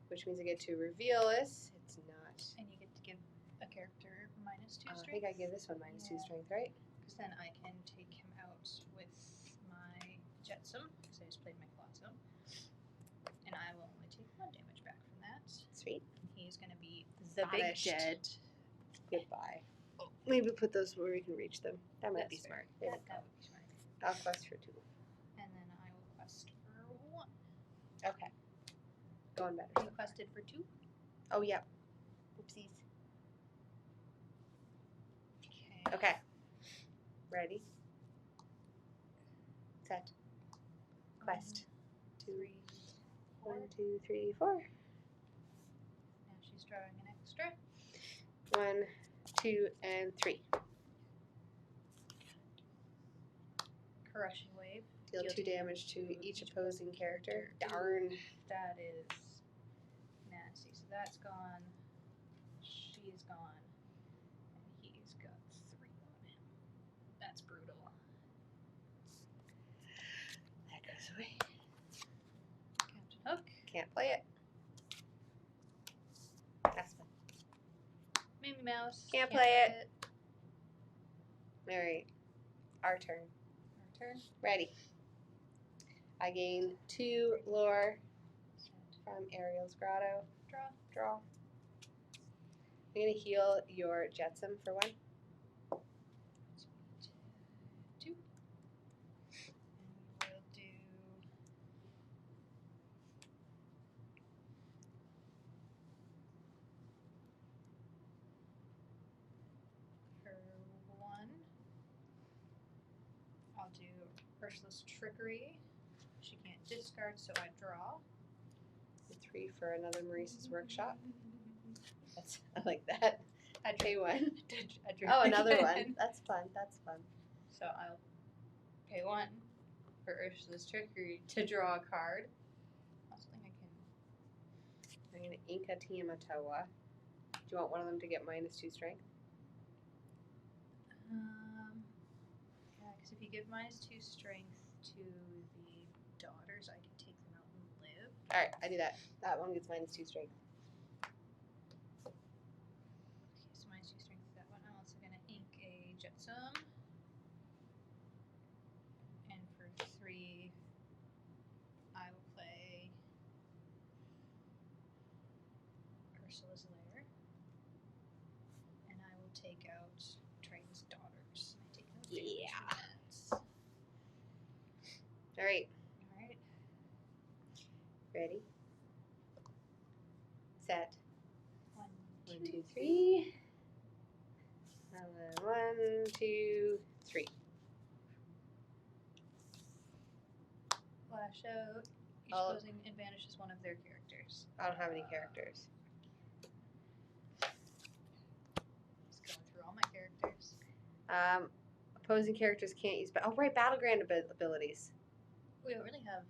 Speaker 1: which means I get to reveal this. It's not.
Speaker 2: And you get to give a character -2
Speaker 1: I
Speaker 2: strength.
Speaker 1: think I give this one -2 strength, right?
Speaker 2: Because then I can take him out with my Jetsam, because I just played my Flotsam. And I will only take 1 damage back from that.
Speaker 1: Sweet.
Speaker 2: He's going to be the
Speaker 1: Vanished.
Speaker 2: big dead.
Speaker 1: Goodbye. Maybe put those where we can reach them. That might be
Speaker 2: That's
Speaker 1: smart.
Speaker 2: fair.
Speaker 1: There we
Speaker 2: That
Speaker 1: go.
Speaker 2: would be smart.
Speaker 1: I'll quest for 2.
Speaker 2: And then I will quest for 1.
Speaker 1: Okay. Going better.
Speaker 2: You quested for 2?
Speaker 1: Oh, yeah. Oopsies.
Speaker 2: Okay.
Speaker 1: Okay. Ready? Set. Quest. 2.
Speaker 2: 3, 4.
Speaker 1: 1, 2, 3, 4.
Speaker 2: Now she's drawing an extra.
Speaker 1: 1, 2, and 3.
Speaker 2: Crushing wave.
Speaker 1: Deal 2 damage to each opposing character. Darn.
Speaker 2: That is nasty. So that's gone. She's gone. And he's got 3 on him. That's brutal.
Speaker 1: That goes away.
Speaker 2: Captain Hook.
Speaker 1: Can't play it. That's fun.
Speaker 2: Mimi Mouse.
Speaker 1: Can't play it. Alright. Our turn.
Speaker 2: Our turn.
Speaker 1: Ready. I gain 2 lore from Ariel's Grotto. Draw. I'm going to heal your Jetsam for 1.
Speaker 2: 2. And we will do for 1. I'll do Ursula's Trickery. She can't discard, so I draw.
Speaker 1: 3 for another Maurice's Workshop. I like that.
Speaker 2: I
Speaker 1: Pay 1.
Speaker 2: I drew
Speaker 1: Oh, another
Speaker 2: again.
Speaker 1: one. That's fun. That's fun.
Speaker 2: So I'll pay 1 for Ursula's Trickery to draw a card. I also think I can.
Speaker 1: I'm going to ink a Tiamatoa. Do you want one of them to get -2 strength?
Speaker 2: Yeah, because if you give -2 strength to the daughters, I can take them out and live.
Speaker 1: Alright, I do that. That one gets -2 strength.
Speaker 2: Okay, so -2 strength to that one. I'm also going to ink a Jetsam. And for 3, I will play Ursula's Lair. And I will take out Triton's daughters. I take no damage from that.
Speaker 1: Alright,
Speaker 2: Alright.
Speaker 1: ready? Set.
Speaker 2: 1,
Speaker 1: 1, 2, 3. 1, 2, 3.
Speaker 2: Lash out. Each
Speaker 1: I'll-
Speaker 2: opposing advantages one of their characters.
Speaker 1: I don't have any characters.
Speaker 2: Just going through all my characters.
Speaker 1: Opposing characters can't use. Oh, right, Battleground abilities.
Speaker 2: We don't really have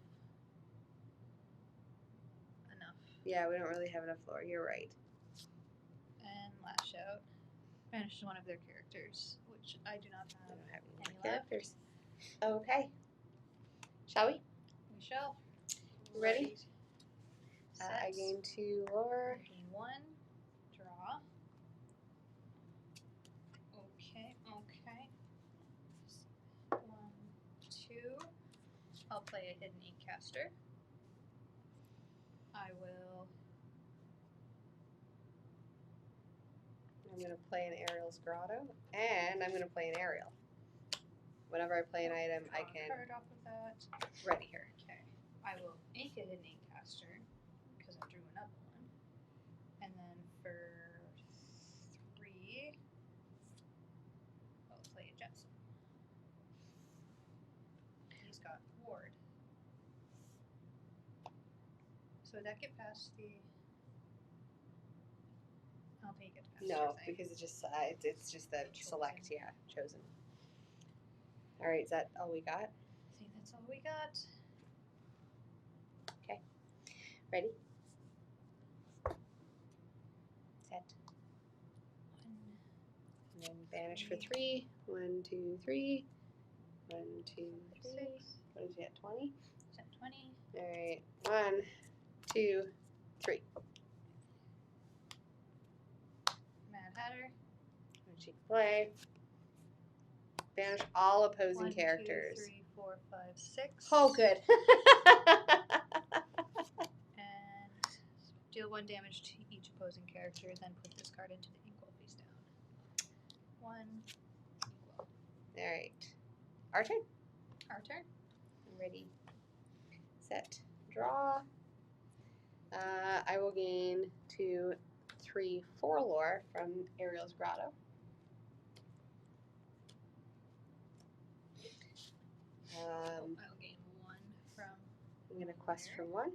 Speaker 2: enough.
Speaker 1: Yeah, we don't really have enough lore. You're right.
Speaker 2: And Lash out. Banishes one of their characters, which I do not
Speaker 1: I
Speaker 2: have.
Speaker 1: don't have any
Speaker 2: Any
Speaker 1: characters. Okay. Shall we?
Speaker 2: We shall.
Speaker 1: Ready?
Speaker 2: Set.
Speaker 1: I gain 2 lore.
Speaker 2: I gain 1. Draw. Okay, okay. 1, 2. I'll play a Hidden Ink Caster. I will.
Speaker 1: I'm going to play an Ariel's Grotto, and I'm going to play an Ariel. Whenever I play an item, I
Speaker 2: Draw a
Speaker 1: can.
Speaker 2: card off with that.
Speaker 1: Ready here.
Speaker 2: Okay. I will ink a Hidden Ink Caster because I drew another one. And then for 3, I'll play a Jetsam. He's got Ward. So would that get past the? I don't think it gets past
Speaker 1: No,
Speaker 2: your thing.
Speaker 1: because it's just the select, yeah, chosen. All right, is that all we got?
Speaker 2: I think that's all we got.
Speaker 1: Ready? Set.
Speaker 2: 1,
Speaker 1: And then banish for 3. 1, 2, 3. 1, 2, 3.
Speaker 2: 6.
Speaker 1: What is it? 20.
Speaker 2: Is that 20?
Speaker 1: All right. 1, 2, 3.
Speaker 2: Mad Hatter.
Speaker 1: What she play? Banish all opposing
Speaker 2: 1,
Speaker 1: characters.
Speaker 2: 2, 3, 4, 5, 6.
Speaker 1: Oh, good.
Speaker 2: And deal 1 damage to each opposing character, then put this card into the inkwell face down. 1 inkwell.
Speaker 1: All right. Our turn.
Speaker 2: Our turn.
Speaker 1: Ready, set, draw. I will gain 2, 3, 4 lore from Ariel's Grotto.
Speaker 2: I'll gain 1 from.
Speaker 1: I'm going to quest for 1.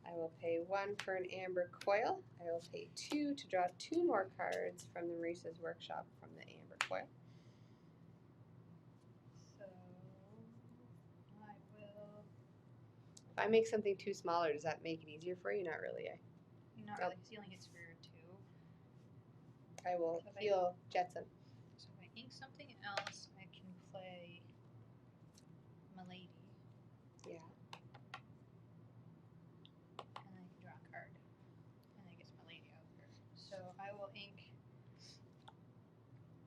Speaker 1: I will pay 1 for an amber coil. I will pay 2 to draw 2 more cards from the Maurice's workshop from the amber coil.
Speaker 2: So I will.
Speaker 1: If I make something too smaller, does that make it easier for you? Not really, eh?
Speaker 2: Not really, because he only gets for 2.
Speaker 1: I will
Speaker 2: So
Speaker 1: heal Jetson.
Speaker 2: So if I ink something else, I can play Milady.
Speaker 1: Yeah.
Speaker 2: And then I can draw a card. And then it gets Milady out of her. So I will ink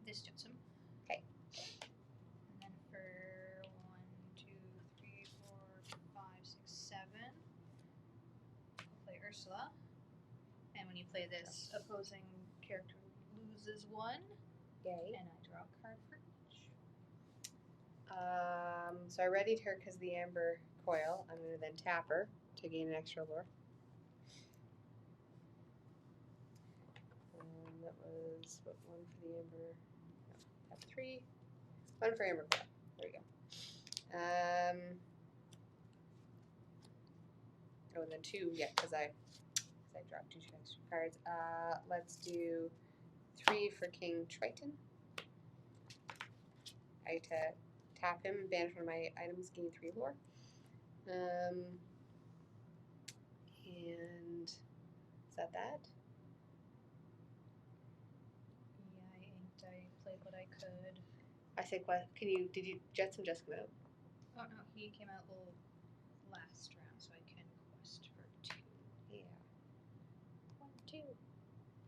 Speaker 2: this Jetsam.
Speaker 1: Okay.
Speaker 2: And then for 1, 2, 3, 4, 5, 6, 7, I'll play Ursula. And when you play this, opposing character loses 1.
Speaker 1: Yay.
Speaker 2: And I draw a card for each.
Speaker 1: So I readied her because the amber coil. I'm going to then tap her to gain an extra lore. That was what, 1 for the amber. No, tap 3. 1 for amber coil. There we go. Oh, and then 2, yeah, because I dropped 2 extra cards. Let's do 3 for King Triton. I get to tap him, banish one of my items, gain 3 lore. And is that that?
Speaker 2: Yeah, I inked. I played what I could.
Speaker 1: I said, did you Jetson just come out?
Speaker 2: Oh no, he came out last round, so I can quest for 2.
Speaker 1: Yeah.
Speaker 2: 1, 2.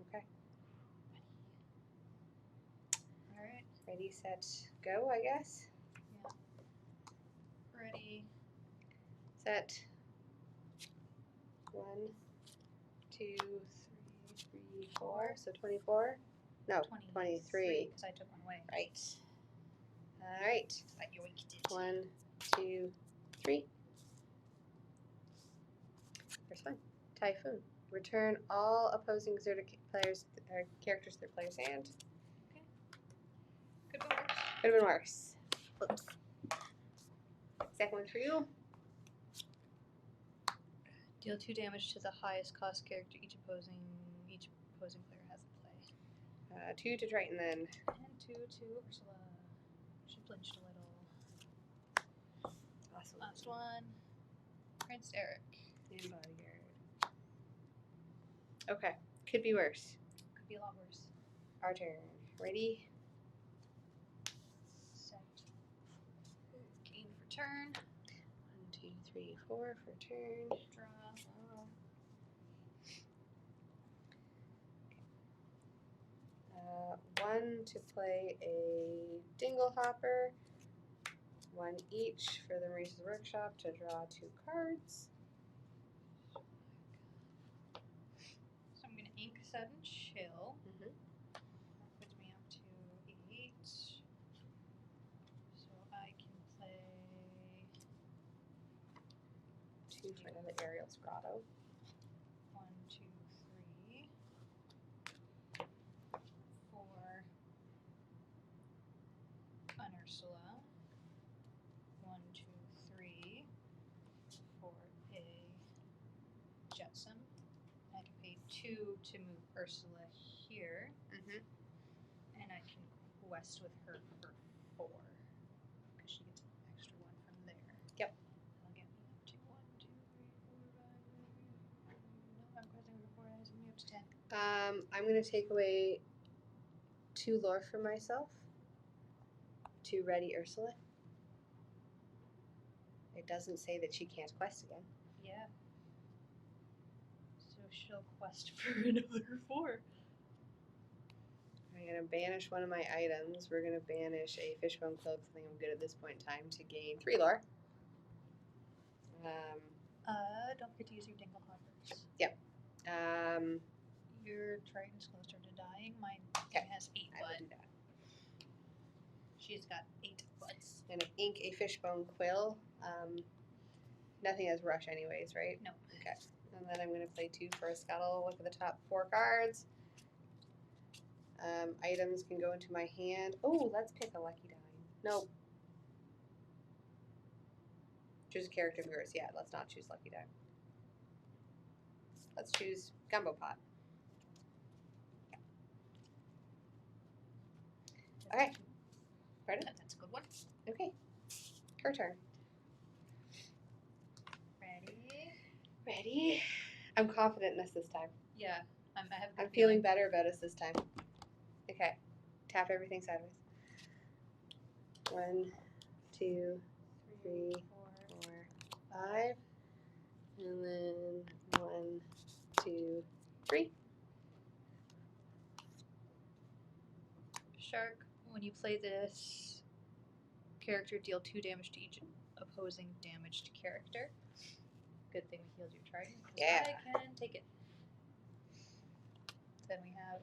Speaker 1: Okay.
Speaker 2: Alright.
Speaker 1: Ready, set, go, I guess.
Speaker 2: Yeah. Ready.
Speaker 1: Set. 1, 2, 3, 4. So 24? No, 23.
Speaker 2: Because I took 1 away.
Speaker 1: Right. All right.
Speaker 2: I yoinked it.
Speaker 1: 1, 2, 3. First one. Typhoon. Return all opposing Xerdic players characters to their player's hand.
Speaker 2: Okay. Could be worse.
Speaker 1: Could have been worse. Whoops. Second one for you.
Speaker 2: Deal 2 damage to the highest cost character each opposing player has in play.
Speaker 1: 2 to Triton then.
Speaker 2: And 2 to Ursula. She flinched a little.
Speaker 1: Awesome.
Speaker 2: Last one. Prince Eric.
Speaker 1: And bodyguard. Okay. Could be worse.
Speaker 2: Could be a lot worse.
Speaker 1: Our turn. Ready?
Speaker 2: Set. Gain for turn.
Speaker 1: 1, 2, 3, 4 for turn.
Speaker 2: Draw.
Speaker 1: 1 to play a dingle hopper. 1 each for the Maurice's workshop to draw 2 cards.
Speaker 2: So I'm going to ink Sudden Chill.
Speaker 1: Mm-hmm.
Speaker 2: That puts me up to 8. So I can play
Speaker 1: 2 for another Ariel's Grotto.
Speaker 2: 1, 2, 3, 4 on Ursula. 1, 2, 3 for a Jetsam. I can pay 2 to move Ursula here,
Speaker 1: Mm-hmm.
Speaker 2: and I can quest with her for 4 because she gets an extra 1 from there.
Speaker 1: Yep.
Speaker 2: That'll get me up to 1, 2, 3, 4, 5. No, I'm questing for 4. That has me up to 10.
Speaker 1: I'm going to take away 2 lore from myself to ready Ursula. It doesn't say that she can't quest again.
Speaker 2: Yeah. So she'll quest for another 4.
Speaker 1: I'm gonna banish one of my items. We're gonna banish a fishbone quill because I think I'm good at this point in time to gain 3 lore.
Speaker 2: Don't forget to use your dingle hoppers.
Speaker 1: Um,
Speaker 2: Your Triton's closer to dying. Mine has 8
Speaker 1: I will
Speaker 2: blood.
Speaker 1: do that.
Speaker 2: She's got 8 bloods.
Speaker 1: I'm gonna ink a fishbone quill. Nothing has rush anyways, right?
Speaker 2: No.
Speaker 1: Okay. And then I'm gonna play 2 for a scuttle. Look at the top 4 cards. Items can go into my hand. Oh, let's pick a lucky die. Nope. Choose a character of yours. Yeah, let's not choose lucky die. Let's choose gumbo pot. Okay. Ready?
Speaker 2: That's a good one.
Speaker 1: Okay. Her turn.
Speaker 2: Ready?
Speaker 1: Ready? I'm confident in us this time.
Speaker 2: Yeah. I have a good
Speaker 1: I'm feeling better about us this time. Okay. Tap everything sideways. 1, 2, 3, 4, 5. And then 1, 2, 3.
Speaker 2: Shark, when you play this character, deal 2 damage to each opposing damaged character. Good thing we healed your Trident, because
Speaker 1: Yeah.
Speaker 2: I can take it. Then we have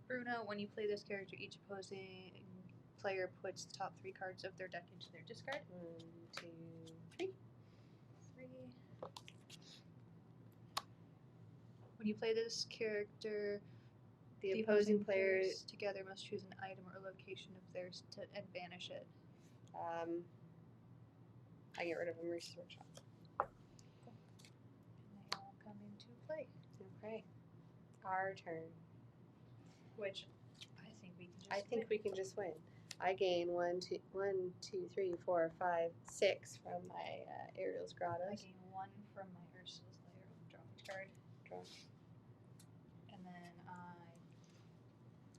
Speaker 2: Bruno, when you play this character, each opposing player puts the top 3 cards of their deck into their discard.
Speaker 1: 1, 2, 3.
Speaker 2: 3. When you play this character,
Speaker 1: The opposing players.
Speaker 2: together must choose an item or location of theirs and banish it.
Speaker 1: I get rid of Maurice's workshop.
Speaker 2: Cool. And they all come into play.
Speaker 1: Okay. Our turn.
Speaker 2: Which I think we can just
Speaker 1: I think
Speaker 2: win.
Speaker 1: we can just win. I gain 1, 2, 3, 4, 5, 6 from my Ariel's Grottos.
Speaker 2: I gain 1 from my Ursula's Lair. Draw each card.
Speaker 1: Draw.
Speaker 2: And then I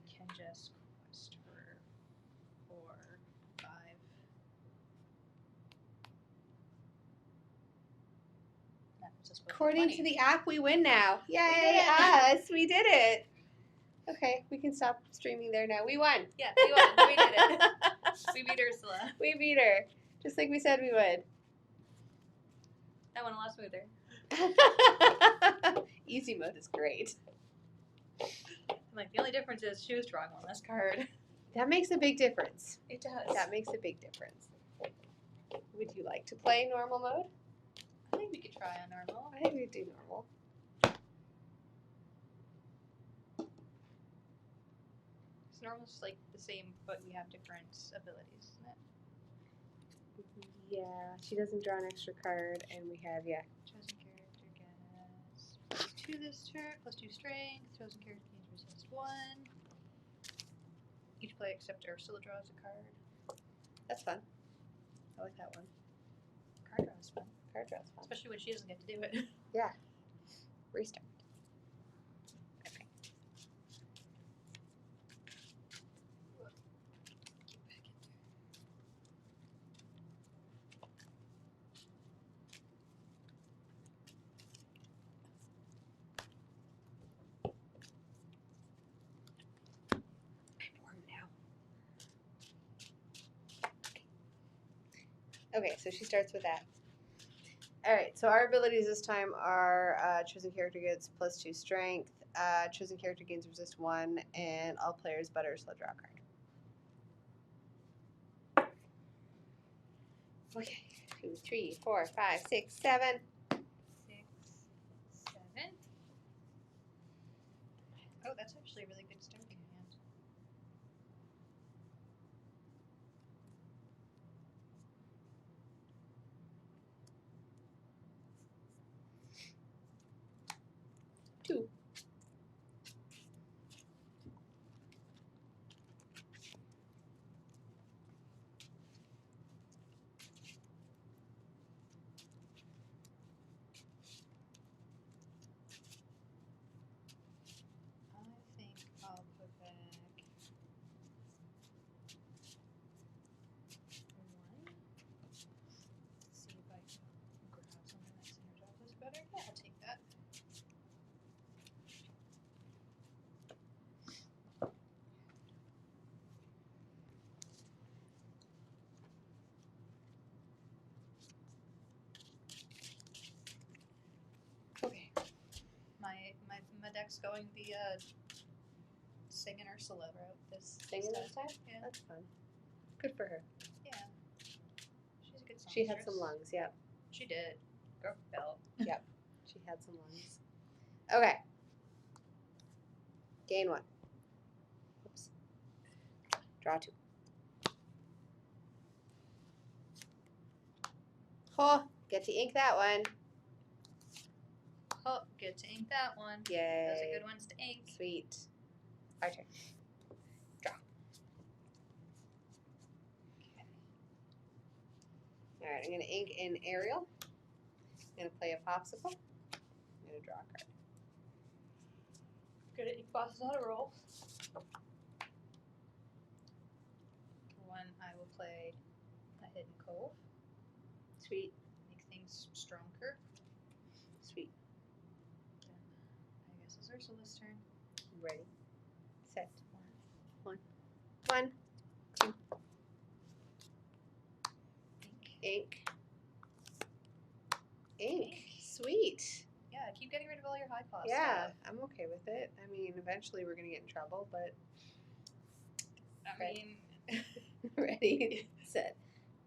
Speaker 2: can just quest for 4, 5. That puts us both at
Speaker 1: According
Speaker 2: 20.
Speaker 1: to the app, we win now. Yay,
Speaker 2: did it.
Speaker 1: us! We did it. Okay, we can stop streaming there now. We won.
Speaker 2: Yeah, we won. We did it. We beat Ursula.
Speaker 1: We beat her, just like we said we would.
Speaker 2: That went a lot smoother.
Speaker 1: Easy mode is great.
Speaker 2: Like, the only difference is she was drawing one less card.
Speaker 1: That makes a big difference.
Speaker 2: It does.
Speaker 1: That makes a big difference. Would you like to play normal mode?
Speaker 2: I think we could try on normal.
Speaker 1: I think we do normal.
Speaker 2: Because normal's just like the same, but we have different abilities, isn't it?
Speaker 1: Yeah, she doesn't draw an extra card, and we have,
Speaker 2: Chosen character gets +2 this turn, +2 strength. Chosen character gains resist 1. Each player except Ursula draws a card.
Speaker 1: That's fun. I like that one.
Speaker 2: Card draw is fun.
Speaker 1: Card draw is fun.
Speaker 2: Especially when she doesn't get to do it.
Speaker 1: Yeah. Restart. Okay. I'm warm now. Okay, so she starts with that. Alright, so our abilities this time are chosen character gets +2 strength, chosen character gains resist 1, and all players but Ursula draw a card. Okay, 2, 3, 4, 5, 6, 7.
Speaker 2: 6, 7. Oh, that's actually a really good starting hand.
Speaker 1: Two.
Speaker 2: I think I'll put back 1. See if I my deck's going the singing Ursula route this
Speaker 1: Singing
Speaker 2: time.
Speaker 1: this time?
Speaker 2: Yeah.
Speaker 1: That's fun. Good for her.
Speaker 2: Yeah. She's a good songstress.
Speaker 1: She had some lungs, yep.
Speaker 2: She did. Girl belt.
Speaker 1: Yep. She had some lungs. Okay. Gain 1. Oops. Draw 2. Oh, get to ink that one.
Speaker 2: Oh, get to ink that one.
Speaker 1: Yay.
Speaker 2: Those are good ones to ink.
Speaker 1: Sweet. Our turn. Draw.
Speaker 2: Okay.
Speaker 1: Alright, I'm going to ink in Ariel. I'm going to play a popsicle. I'm going to draw a card.
Speaker 2: Good at ink bosses on a roll. One, I will play a Hidden Cove.
Speaker 1: Sweet.
Speaker 2: Make things stronger.
Speaker 1: Sweet.
Speaker 2: Then I guess it's Ursula's turn.
Speaker 1: Ready. Set. 1.
Speaker 2: 1.
Speaker 1: 1. 2.
Speaker 2: Ink.
Speaker 1: Ink. Sweet.
Speaker 2: Yeah, keep getting rid of all your high cost
Speaker 1: Yeah,
Speaker 2: stuff.
Speaker 1: I'm okay with it. I mean, eventually we're going to get in trouble, but
Speaker 2: I
Speaker 1: Ready.
Speaker 2: mean,
Speaker 1: ready, set,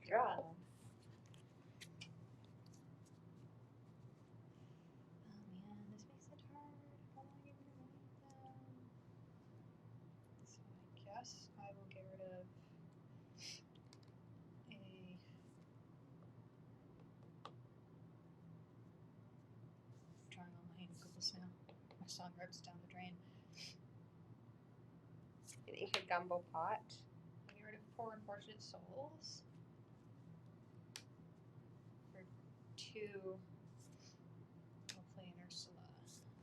Speaker 1: draw.
Speaker 2: oh man, this makes it hard. How long are you gonna wait them? So I guess I will get rid of a drawing all my inkables now. My song rips down the drain.
Speaker 1: An ink a gumbo pot.
Speaker 2: Get rid of Poor Unfortunate Souls. For 2, I'll play an Ursula.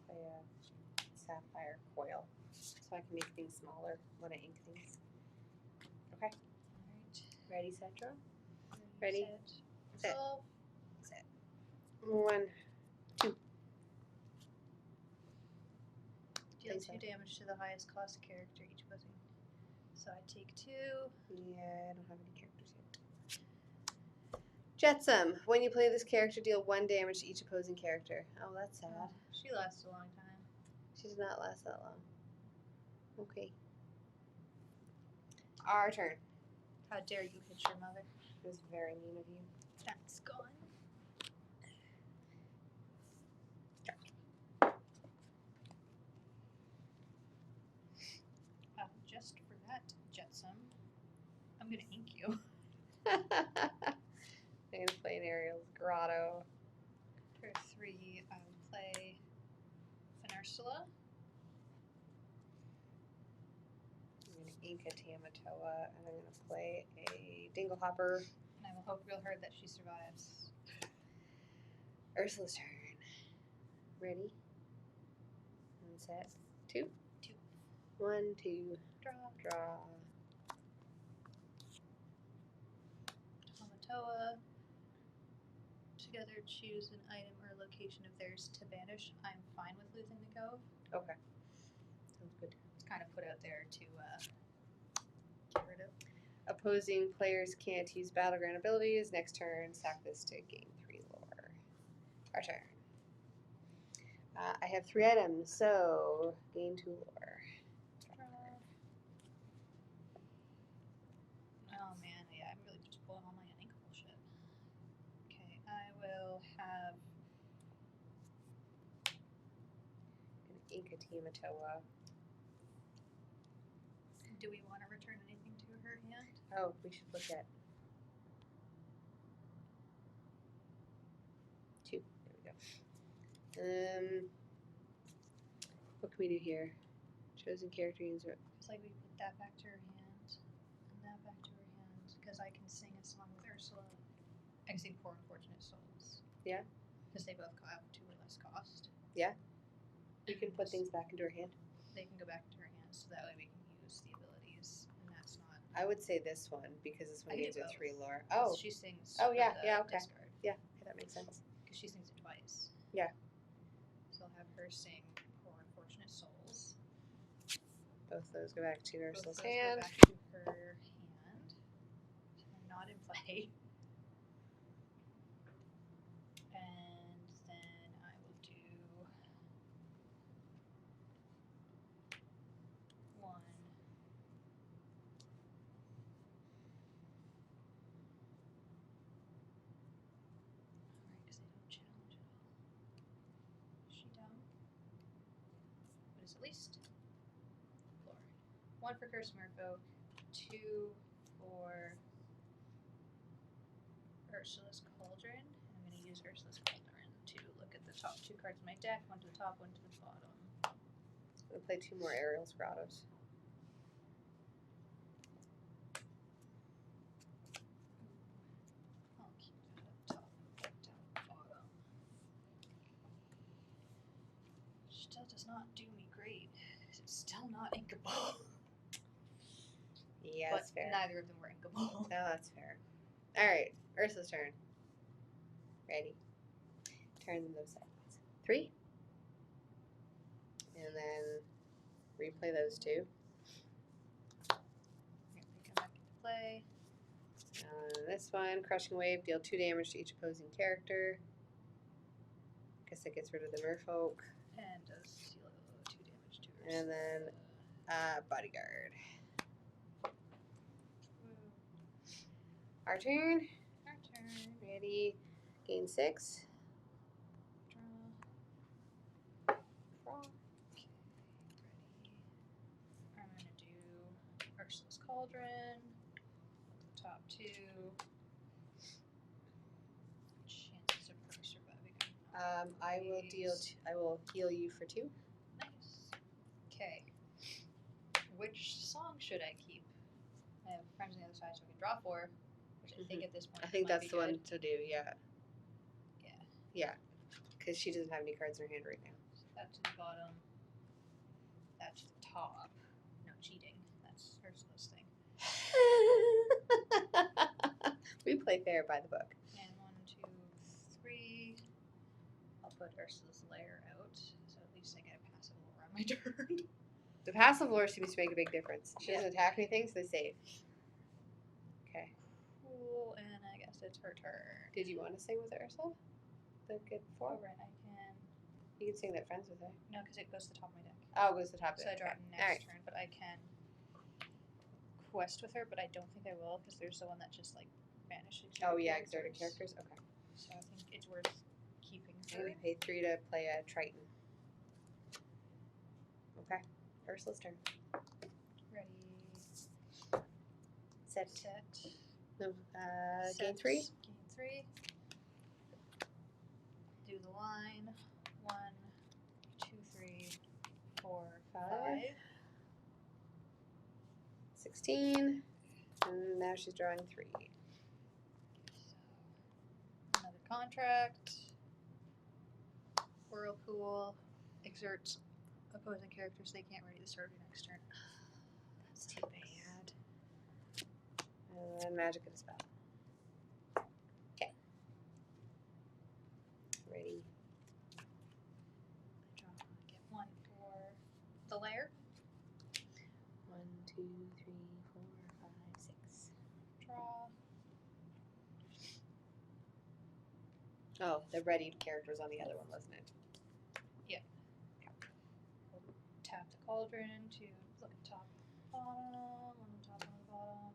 Speaker 1: Play a sapphire coil, so I can make things smaller when I ink things. Okay.
Speaker 2: Alright.
Speaker 1: Ready, set, draw. Ready, set.
Speaker 2: Resolve.
Speaker 1: Set. 1, 2.
Speaker 2: Deal
Speaker 1: Place
Speaker 2: 2
Speaker 1: that.
Speaker 2: damage to the highest cost character each opposing. So I take 2.
Speaker 1: Yeah, I don't have any characters yet. Jetsam. When you play this character, deal 1 damage to each opposing character. Oh, that's sad.
Speaker 2: Oh, she lasts a long time.
Speaker 1: She did not last that long. Okay. Our turn.
Speaker 2: How dare you hit your mother?
Speaker 1: It was very mean of you.
Speaker 2: That's gone. Just for that, Jetsam, I'm gonna ink you.
Speaker 1: I'm going to play an Ariel's Grotto.
Speaker 2: For 3, I will play an Ursula.
Speaker 1: I'm going to ink a Tamatoa, and I'm going to play a Dinglehopper.
Speaker 2: And I will hope real hard that she survives.
Speaker 1: Ursula's turn. Ready? And set. 2.
Speaker 2: 2.
Speaker 1: 1, 2.
Speaker 2: Draw.
Speaker 1: Draw.
Speaker 2: Tamatoa. Together choose an item or location of theirs to banish. I'm fine with losing the cove.
Speaker 1: Okay. Sounds good.
Speaker 2: It's kind of put out there to get rid of.
Speaker 1: Opposing players can't use battleground abilities. Next turn, sack this to gain 3 lore. Our turn. I have 3 items, so gain 2 lore.
Speaker 2: Oh man, yeah, I'm really just pulling all my uninkable shit. Okay, I will have
Speaker 1: An ink a Tamatoa.
Speaker 2: do we want to return anything to her hand?
Speaker 1: Oh, we should look at 2. There we go. What can we do here? Chosen character user.
Speaker 2: It's like we put that back to her hand and that back to her hand because I can sing a song with Ursula. I can sing Poor Unfortunate Souls.
Speaker 1: Yeah.
Speaker 2: Because they both have 2 or less cost.
Speaker 1: Yeah. We can put things back into her hand.
Speaker 2: They can go back into her hand, so that way we can use the abilities, and that's not.
Speaker 1: I would say this one because this one
Speaker 2: I
Speaker 1: gives
Speaker 2: do
Speaker 1: her
Speaker 2: both.
Speaker 1: 3 lore. Oh.
Speaker 2: She sings.
Speaker 1: Oh, yeah,
Speaker 2: for the
Speaker 1: yeah, okay.
Speaker 2: Discard,
Speaker 1: Yeah, that makes sense.
Speaker 2: because she sings it twice.
Speaker 1: Yeah.
Speaker 2: So I'll have her sing Poor Unfortunate Souls.
Speaker 1: Both those go back to
Speaker 2: Both
Speaker 1: Ursula's
Speaker 2: those go
Speaker 1: hand.
Speaker 2: back to her hand. So they're not in play. And then I will do these at least. 4. 1 for Curse Merfolk, 2 for Ursula's Cauldron. I'm going to use Ursula's Cauldron to look at the top 2 cards of my deck, 1 to the top, 1 to the bottom.
Speaker 1: I'm going to play 2 more Aerial's Grottos.
Speaker 2: I'll keep that up top, back down the bottom. Still does not do me great. It's still not inkable.
Speaker 1: Yeah,
Speaker 2: But
Speaker 1: that's fair.
Speaker 2: neither of them were inkable.
Speaker 1: No, that's fair. Alright, Ursula's turn. Ready. Turn them those sides. 3. And then replay those 2.
Speaker 2: Pick them back into play.
Speaker 1: This one, Crushing Wave, deal 2 damage to each opposing character. Guess that gets rid of the merfolk.
Speaker 2: And does deal 2 damage to her.
Speaker 1: And then Bodyguard. Our turn.
Speaker 2: Our turn.
Speaker 1: Ready. Gain 6.
Speaker 2: Draw.
Speaker 1: Draw.
Speaker 2: Okay, ready. I'm gonna do Ursula's Cauldron. Top 2. Chances of her surviving.
Speaker 1: I will deal. I will heal you for 2.
Speaker 2: Nice. Okay. Which song should I keep? I have friends on the other side, so I can draw 4. Which I think at this point.
Speaker 1: I think
Speaker 2: might
Speaker 1: that's
Speaker 2: be
Speaker 1: the
Speaker 2: good.
Speaker 1: one to do. Yeah.
Speaker 2: Yeah.
Speaker 1: Yeah. Because she doesn't have any cards in her hand right now.
Speaker 2: So that to the bottom. That to the top. No cheating. That's Ursula's thing.
Speaker 1: We play fair by the book.
Speaker 2: And 1, 2, 3. I'll put Ursula's lair out, so at least I get a passive lore on my turn.
Speaker 1: The passive lore seems to make a big difference. She doesn't attack anything, so they save. Okay.
Speaker 2: Cool, and I guess it's her turn.
Speaker 1: Did you want to sing with Ursula? The good 4?
Speaker 2: Oh, right, I can.
Speaker 1: You can sing that friends with her.
Speaker 2: No, because it goes to the top of my deck.
Speaker 1: Oh, it goes to the top of
Speaker 2: So I
Speaker 1: it.
Speaker 2: draw
Speaker 1: Okay.
Speaker 2: it next
Speaker 1: Alright.
Speaker 2: turn, but I can quest with her, but I don't think I will, because there's the one that just, like, vanishes.
Speaker 1: Oh, yeah, exerted characters. Okay.
Speaker 2: So I think it's worth keeping
Speaker 1: I'm
Speaker 2: her.
Speaker 1: going to pay 3 to play a Triton. Okay. Ursula's turn.
Speaker 2: Ready.
Speaker 1: Set.
Speaker 2: Set.
Speaker 1: No, gain
Speaker 2: Set.
Speaker 1: 3.
Speaker 2: Gain 3. Do the line. 1, 2, 3, 4, 5.
Speaker 1: 16. And now she's drawing 3.
Speaker 2: So, another contract. Whirlpool. Exert opposing characters. They can't ready the start of your next turn.
Speaker 1: That's too bad. And then magic and a spell. Okay. Ready.
Speaker 2: Draw. Get 1 for the lair.
Speaker 1: 1, 2, 3, 4, 5, 6.
Speaker 2: Draw.
Speaker 1: Oh, the readied character was on the other one, wasn't it?
Speaker 2: Tap the cauldron to look at top, bottom, on the top, on the bottom.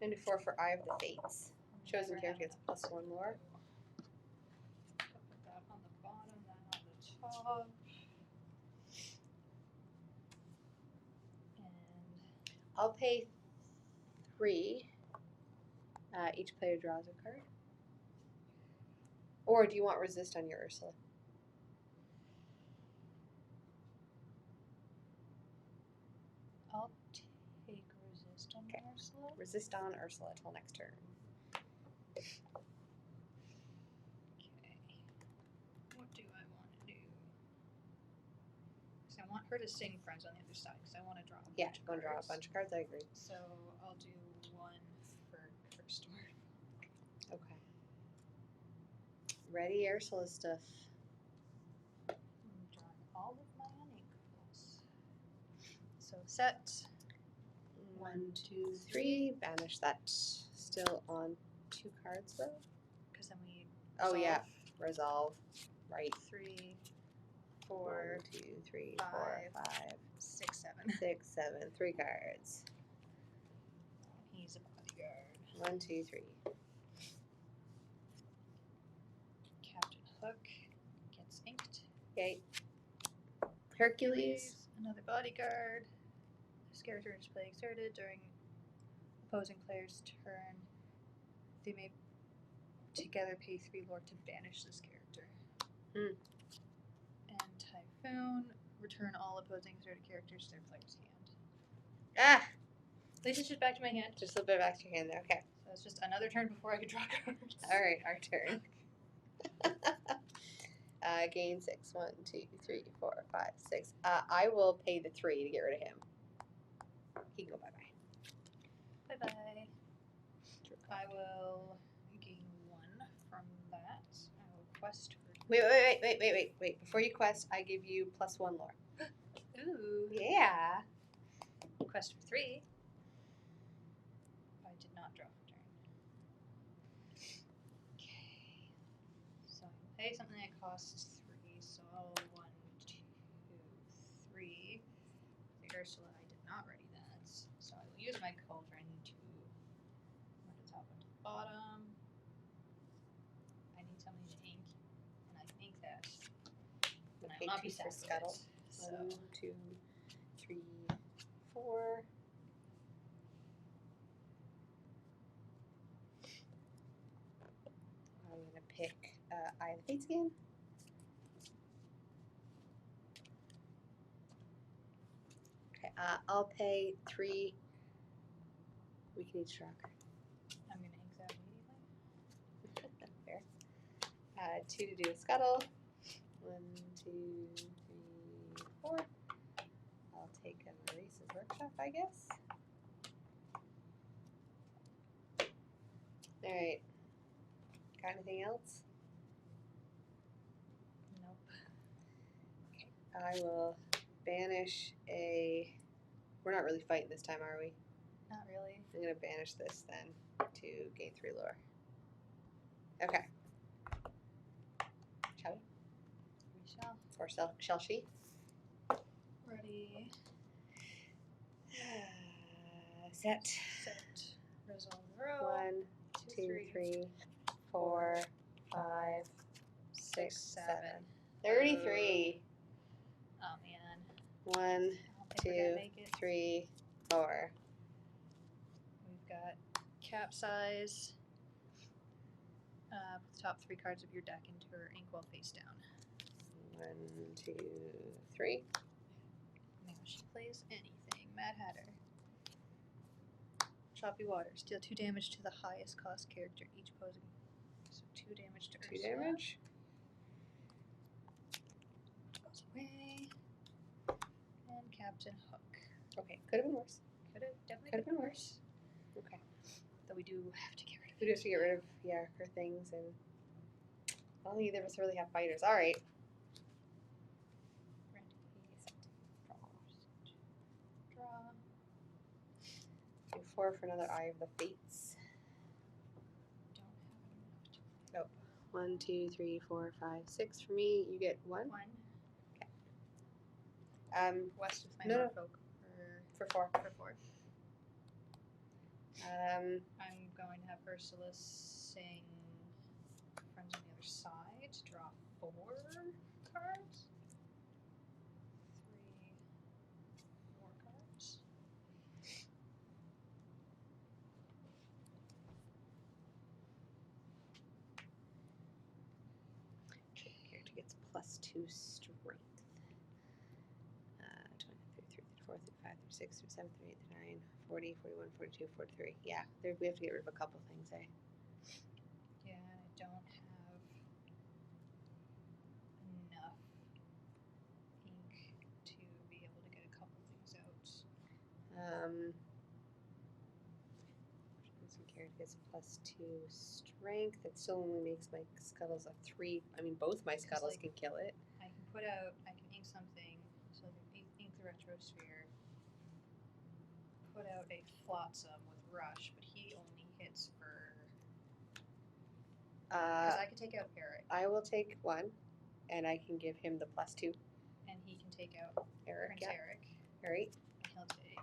Speaker 1: And do 4 for Eye of the Fates. Chosen
Speaker 2: Never
Speaker 1: character
Speaker 2: have
Speaker 1: gets +1 more.
Speaker 2: Put that on the bottom, then on the top. And
Speaker 1: I'll pay 3. Each player draws a card. Or do you want resist on your Ursula?
Speaker 2: I'll take resist on Ursula.
Speaker 1: Resist on Ursula till next turn.
Speaker 2: Okay. What do I want to do? Because I want her to sing Friends on the other side, because I want to draw a bunch
Speaker 1: Yeah,
Speaker 2: of
Speaker 1: going to draw a
Speaker 2: cards.
Speaker 1: bunch of cards. I agree.
Speaker 2: So I'll do 1 for first word.
Speaker 1: Okay. Ready, Ursula stuff.
Speaker 2: I'm drawing all of my unequals. So set.
Speaker 1: 1, 2, 3. Banish that. Still on 2 cards though.
Speaker 2: Because then we.
Speaker 1: Oh yeah,
Speaker 2: resolve.
Speaker 1: resolve. Right.
Speaker 2: 3,
Speaker 1: 1,
Speaker 2: 4,
Speaker 1: 2, 3, 4, 5,
Speaker 2: 6, 7.
Speaker 1: 6, 7. 3 cards.
Speaker 2: He's a bodyguard.
Speaker 1: 1, 2, 3. Okay. Hercules.
Speaker 2: Another bodyguard. This character display exerted during opposing player's turn. They may together pay 3 lore to banish this character.
Speaker 1: Hmm.
Speaker 2: And Typhoon. Return all opposing exerted characters to their player's hand.
Speaker 1: Ah!
Speaker 2: At least it's just back to my hand.
Speaker 1: Just a little bit back to your hand there. Okay.
Speaker 2: So it's just another turn before I could draw cards.
Speaker 1: Alright, our turn. Gain 6. 1, 2, 3, 4, 5, 6. I will pay the 3 to get rid of him. He can go bye-bye.
Speaker 2: Bye-bye. I will gain 1 from that. I will quest for...
Speaker 1: Wait. Before you quest, I give you +1 lore.
Speaker 2: Ooh.
Speaker 1: Yeah.
Speaker 2: Quest for 3. I did not draw for turn. Okay. So I pay something that costs 3, so 1, 2, 3. The Ursula, I did not ready that. So I will use my cauldron to work the top and the bottom. I need something to ink, and I can ink that. And I will not be sad with
Speaker 1: Scuttle.
Speaker 2: it. So
Speaker 1: 1, 2, 3, 4. I'm gonna pick Eye of the Fates again. Okay, I'll pay 3. We can each draw a card.
Speaker 2: I'm gonna ink that immediately.
Speaker 1: Fair. 2 to do a scuttle. 1, 2, 3, 4. I'll take a Race's Workshop, I guess. Alright. Got anything else?
Speaker 2: Nope.
Speaker 1: Okay. I will banish a... We're not really fighting this time, are we?
Speaker 2: Not really.
Speaker 1: I'm going to banish this then to gain 3 lore. Okay. Shall we?
Speaker 2: We shall.
Speaker 1: Or shall she?
Speaker 2: Ready.
Speaker 1: Set.
Speaker 2: Set. Resolve row.
Speaker 1: 1, 2, 3, 4, 5, 6, 7. 33.
Speaker 2: Oh man.
Speaker 1: 1,
Speaker 2: I don't think we're
Speaker 1: 2,
Speaker 2: gonna make it.
Speaker 1: 3, 4.
Speaker 2: We've got capsize. Put the top 3 cards of your deck into her inkwell face down.
Speaker 1: 1, 2, 3.
Speaker 2: Now she plays anything. Mad Hatter. Choppy Water. Deal 2 damage to the highest cost character each opposing. So 2 damage to
Speaker 1: 2
Speaker 2: Ursula.
Speaker 1: damage.
Speaker 2: Goes away. And Captain Hook.
Speaker 1: Okay, could have been worse.
Speaker 2: Definitely
Speaker 1: Could have been worse. Okay.
Speaker 2: Though we do have to get rid of
Speaker 1: We do have to get rid of, her things, and I don't think either of us really have fighters. Alright.
Speaker 2: Draw.
Speaker 1: Do 4 for another Eye of the Fates.
Speaker 2: Don't have enough.
Speaker 1: 1, 2, 3, 4, 5, 6 for me. You get 1.
Speaker 2: 1. West of Flame
Speaker 1: No.
Speaker 2: Folk
Speaker 1: For 4.
Speaker 2: for 4. I'm going to have Ursula sing Friends on the Other Side to draw 4 cards. 3, 4 cards.
Speaker 1: Character gets +2 strength. 23, 34, 35, 36, 37, 38, 39, 40, 41, 42, 43. Yeah, we have to get rid of a couple things, eh?
Speaker 2: Yeah, I don't have enough ink to be able to get a couple things out.
Speaker 1: Some character gets +2 strength. That still only makes my scuttles a 3. I mean, both my scuttles can kill it.
Speaker 2: I can ink something, so ink the retrosphere, put out a flotsam with rush, but he only hits for... Because I can take out Eric.
Speaker 1: I will take 1, and I can give him the +2.
Speaker 2: And he can take out
Speaker 1: Eric,
Speaker 2: Prince Eric.
Speaker 1: Alright.
Speaker 2: And he'll take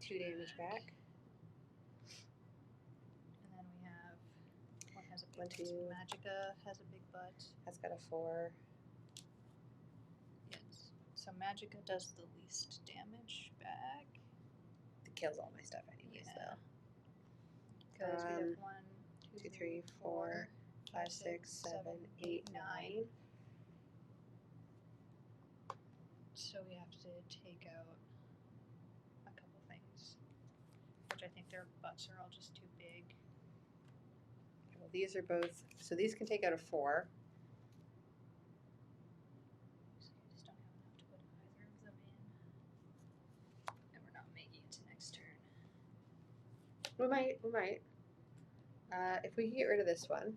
Speaker 1: 2 damage back.
Speaker 2: And then we have... One has a big
Speaker 1: 1, 2.
Speaker 2: Magica has a big butt.
Speaker 1: That's got a 4.
Speaker 2: So Magicka does the least damage back.
Speaker 1: It kills all my stuff anyways,
Speaker 2: Yeah. Because we have 1,
Speaker 1: 2, 3, 4, 5, 6, 7, 8, 9.
Speaker 2: So we have to take out a couple things, which I think their butts are all just too big.
Speaker 1: Well, these are both, so these can take out a 4.
Speaker 2: So I just don't have enough to put either of them in. And we're not making it to next turn.
Speaker 1: We might. If we can get rid of this one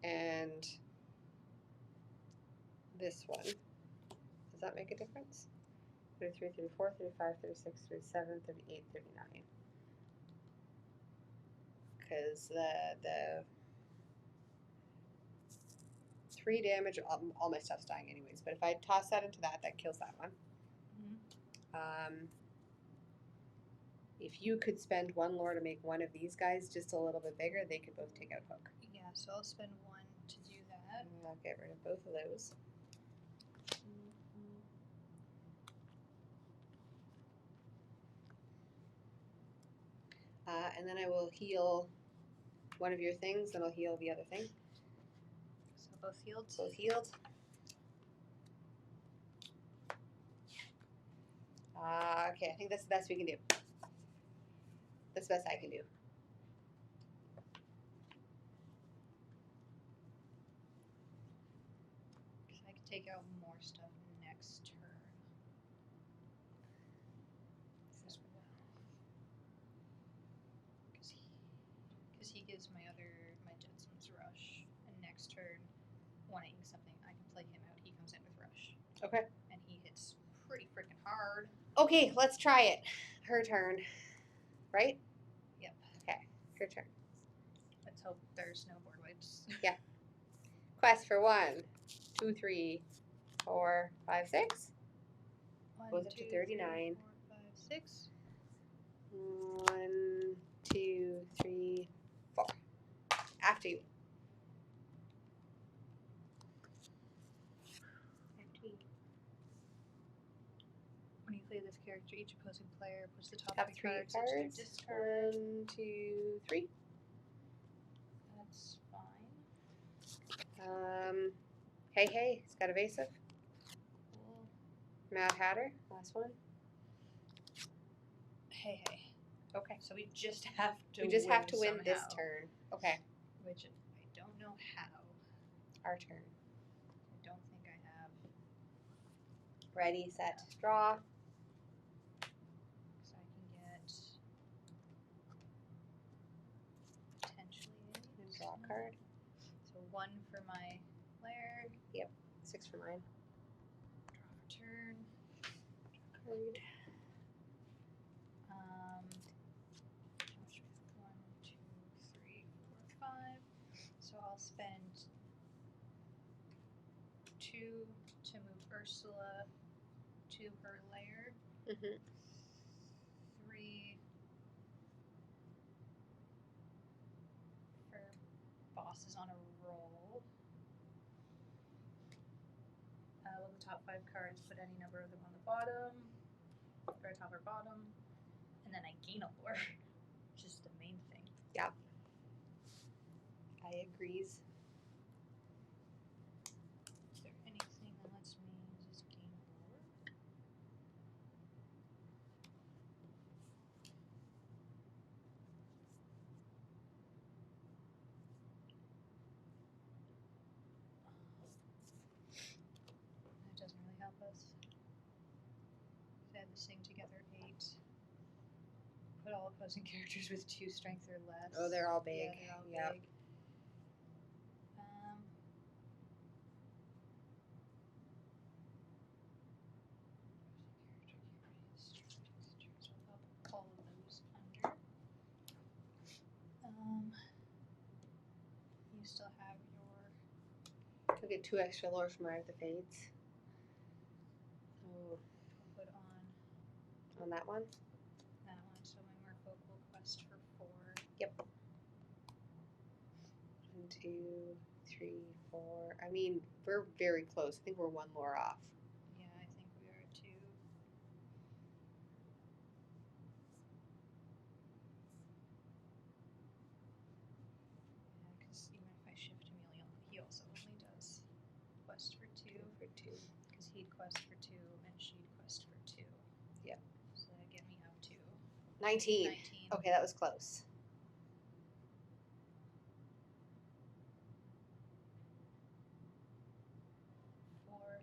Speaker 1: and this one, does that make a difference? 33, 34, 35, 36, 37, 38, 39. Because the 3 damage, all my stuff's dying anyways. But if I toss that into that kills that one.
Speaker 2: Mm-hmm.
Speaker 1: If you could spend 1 lore to make one of these guys just a little bit bigger, they could both take out Hook.
Speaker 2: Yeah, so I'll spend 1 to do that.
Speaker 1: And I'll get rid of both of those. And then I will heal one of your things, and I'll heal the other thing.
Speaker 2: So both healed?
Speaker 1: Both healed. Okay, I think that's the best we can do. That's the best I can do.
Speaker 2: Because I can take out more stuff next turn. As well. Because he gives my Jetson's Rush. And next turn, when I ink something, I can play him out. He comes in with Rush.
Speaker 1: Okay.
Speaker 2: And he hits pretty freaking hard.
Speaker 1: Okay, let's try it. Her turn. Right?
Speaker 2: Yep.
Speaker 1: Okay, her turn.
Speaker 2: Let's hope there's no board wipes.
Speaker 1: Yeah. Quest for 1, 2, 3, 4, 5, 6.
Speaker 2: 1,
Speaker 1: Goes up to 39.
Speaker 2: 3, 4, 5, 6.
Speaker 1: 1, 2, 3, 4. After you.
Speaker 2: When you play this character, each opposing player puts the top
Speaker 1: Top
Speaker 2: 3
Speaker 1: 3
Speaker 2: cards into their
Speaker 1: cards.
Speaker 2: discard.
Speaker 1: 1, 2, 3.
Speaker 2: That's fine.
Speaker 1: Hey, it's got evasive.
Speaker 2: Cool.
Speaker 1: Mad Hatter, last one.
Speaker 2: Hey.
Speaker 1: Okay.
Speaker 2: So we just have to
Speaker 1: We just
Speaker 2: win
Speaker 1: have to win this
Speaker 2: somehow.
Speaker 1: turn. Okay.
Speaker 2: Which I don't know how.
Speaker 1: Our turn.
Speaker 2: I don't think I have.
Speaker 1: Ready, set, draw.
Speaker 2: So I can get potentially
Speaker 1: And draw a card.
Speaker 2: So 1 for my lair.
Speaker 1: Yep. 6 for mine.
Speaker 2: Draw for turn.
Speaker 1: Draw card.
Speaker 2: 1, 2, 3, 4, 5. So I'll spend 2 to move Ursula to her lair. 3 for bosses on a roll. Look at the top 5 cards, put any number of them on the bottom, or top or bottom, and then I gain a lore, which is the main thing.
Speaker 1: Yeah. I agrees.
Speaker 2: Is there anything that lets me just gain lore? That doesn't really help us. Add this thing together, 8. Put all opposing characters with 2 strength or less.
Speaker 1: Oh, they're all big.
Speaker 2: Yeah, they're all
Speaker 1: Yep.
Speaker 2: big. So I'll put all of those under. You still have your.
Speaker 1: I'll get 2 extra lore from Eye of the Fates. So
Speaker 2: Put
Speaker 1: on that one.
Speaker 2: So my Merfolk quest for 4.
Speaker 1: Yep. 1, 2, 3, 4. I mean, we're very close. I think we're 1 lore off.
Speaker 2: Yeah, I
Speaker 1: 2.
Speaker 2: Because he'd quest for 2 and she'd quest for 2.
Speaker 1: Yep.
Speaker 2: So that'd get me up to
Speaker 1: 19.
Speaker 2: 19.
Speaker 1: Okay, that was close.
Speaker 2: For,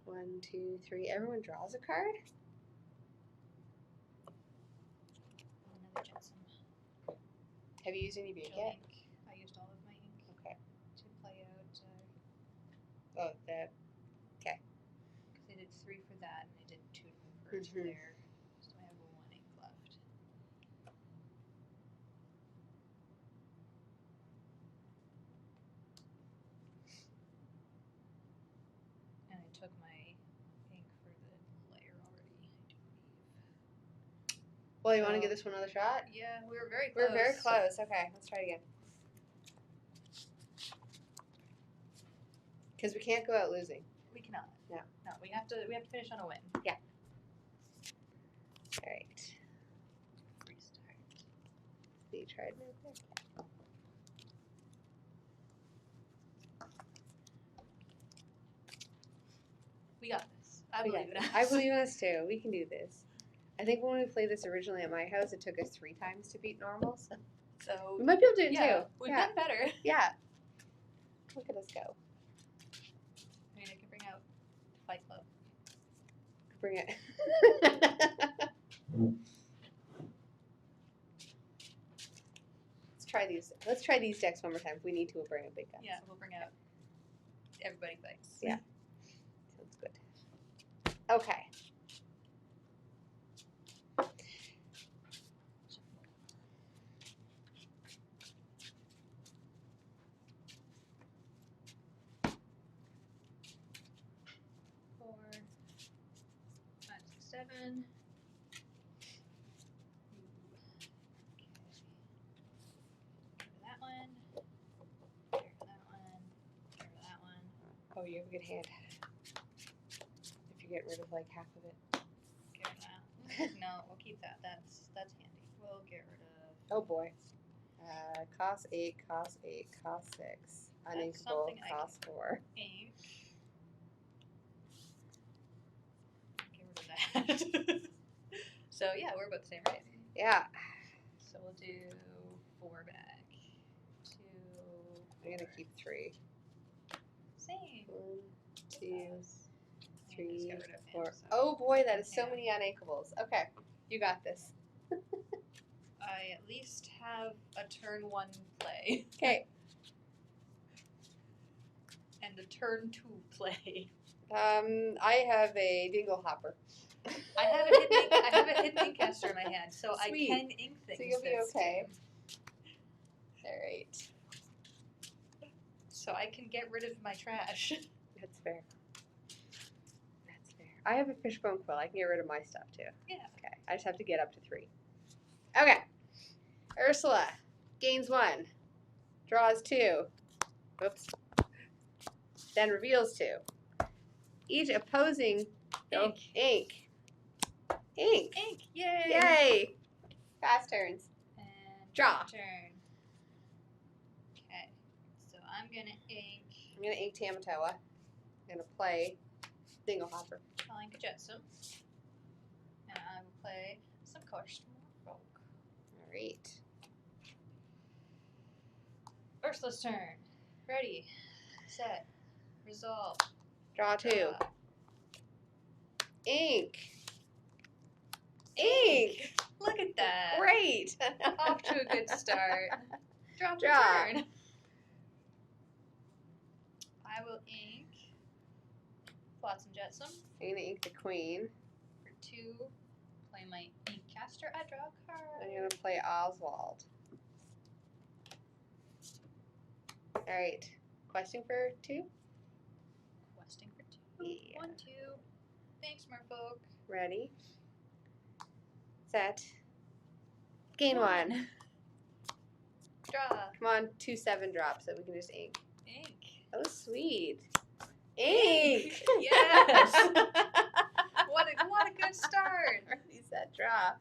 Speaker 1: 1, 2, 3. Everyone draws a card.
Speaker 2: another Jetsam.
Speaker 1: Have you used any of your
Speaker 2: Chill
Speaker 1: yet?
Speaker 2: ink. I used all of my ink
Speaker 1: Okay.
Speaker 2: to play out.
Speaker 1: Oh, the.
Speaker 2: Because I did 3 for that and I did 2 for
Speaker 1: Mhm.
Speaker 2: there. So I have 1 ink left. And I took my ink for the layer already, I do believe.
Speaker 1: Well, you want to give this one another shot?
Speaker 2: Yeah, we were very close.
Speaker 1: We're very close. Okay, let's try it again. Because we can't go out losing.
Speaker 2: We cannot.
Speaker 1: No.
Speaker 2: No, we have to finish on a win.
Speaker 1: All right.
Speaker 2: Restart.
Speaker 1: So you tried real quick.
Speaker 2: We got this. I
Speaker 1: We
Speaker 2: believe
Speaker 1: got
Speaker 2: in us.
Speaker 1: it. I believe in us too. We can do this. I think when we played this originally at my house, it took us 3 times to beat normal. So we might be able to do it too.
Speaker 2: We've
Speaker 1: Yeah.
Speaker 2: done better.
Speaker 1: Yeah. Look at us go.
Speaker 2: I mean, I can bring out Fight Club.
Speaker 1: Bring it. Let's try these. Let's try these decks one more time. If we need to, we'll bring a big guns.
Speaker 2: Yeah, we'll bring out Everybody Fights.
Speaker 1: Yeah. Sounds good. Okay.
Speaker 2: Four, 5, 6, 7. That one. Get rid of that one. Get rid of that one.
Speaker 1: Oh, you have a good hand. If you get rid of like half of it.
Speaker 2: Get rid of that. No, we'll keep that. That's handy. We'll get rid of.
Speaker 1: Oh boy. Cost 8, cost 8, cost 6. Uninkable,
Speaker 2: something I
Speaker 1: cost 4.
Speaker 2: Ink. Get rid of that. So yeah, we're about the same, right?
Speaker 1: Yeah.
Speaker 2: So we'll do 4 back. 2.
Speaker 1: I'm gonna keep 3.
Speaker 2: Same.
Speaker 1: 1, 2,
Speaker 2: Just
Speaker 1: 3,
Speaker 2: get rid of him,
Speaker 1: 4.
Speaker 2: so-
Speaker 1: Oh boy, that is so
Speaker 2: Yeah.
Speaker 1: many uninkables. Okay, you got this.
Speaker 2: I at least have a turn 1 play.
Speaker 1: Okay.
Speaker 2: And a turn 2 play.
Speaker 1: I have a dingle hopper.
Speaker 2: I have a hidden ink caster in my hand, so
Speaker 1: Sweet.
Speaker 2: I can ink things.
Speaker 1: So you'll be
Speaker 2: this
Speaker 1: okay.
Speaker 2: game.
Speaker 1: All right.
Speaker 2: So I can get rid of my trash.
Speaker 1: That's fair. That's fair. I have a fishbone quill. I can get rid of my stuff too.
Speaker 2: Yeah.
Speaker 1: Okay. I just have to get up to 3. Okay. Ursula gains 1, draws 2. Oops. Then reveals 2. Each opposing
Speaker 2: Ink.
Speaker 1: Ink. Ink.
Speaker 2: Ink. Yay.
Speaker 1: Yay. Fast turns.
Speaker 2: And
Speaker 1: Draw.
Speaker 2: Turn. Okay. So I'm gonna ink.
Speaker 1: I'm gonna ink Tamatoa. I'm gonna play dingle hopper.
Speaker 2: I'll ink a Jetsam. And I will play some Cursed Folk.
Speaker 1: All right.
Speaker 2: Ursula's turn. Ready. Set. Resolve.
Speaker 1: Draw 2.
Speaker 2: Draw.
Speaker 1: Ink. Ink.
Speaker 2: Look at that.
Speaker 1: Great.
Speaker 2: Off to a good start. Drop
Speaker 1: Draw.
Speaker 2: a turn. I will ink Flotsam Jetsam
Speaker 1: I'm gonna ink the queen.
Speaker 2: for 2. Play my ink caster. I draw a card.
Speaker 1: I'm gonna play Oswald. All right. Questing for 2.
Speaker 2: Questing for 2.
Speaker 1: Yeah.
Speaker 2: 1, 2. Thanks, Merfolk.
Speaker 1: Ready. Set. Gain 1.
Speaker 2: Draw.
Speaker 1: Come on, 2 7 drops that we can just ink.
Speaker 2: Ink.
Speaker 1: Oh, sweet. Ink.
Speaker 2: Yes. What a good start.
Speaker 1: Ready, set, draw.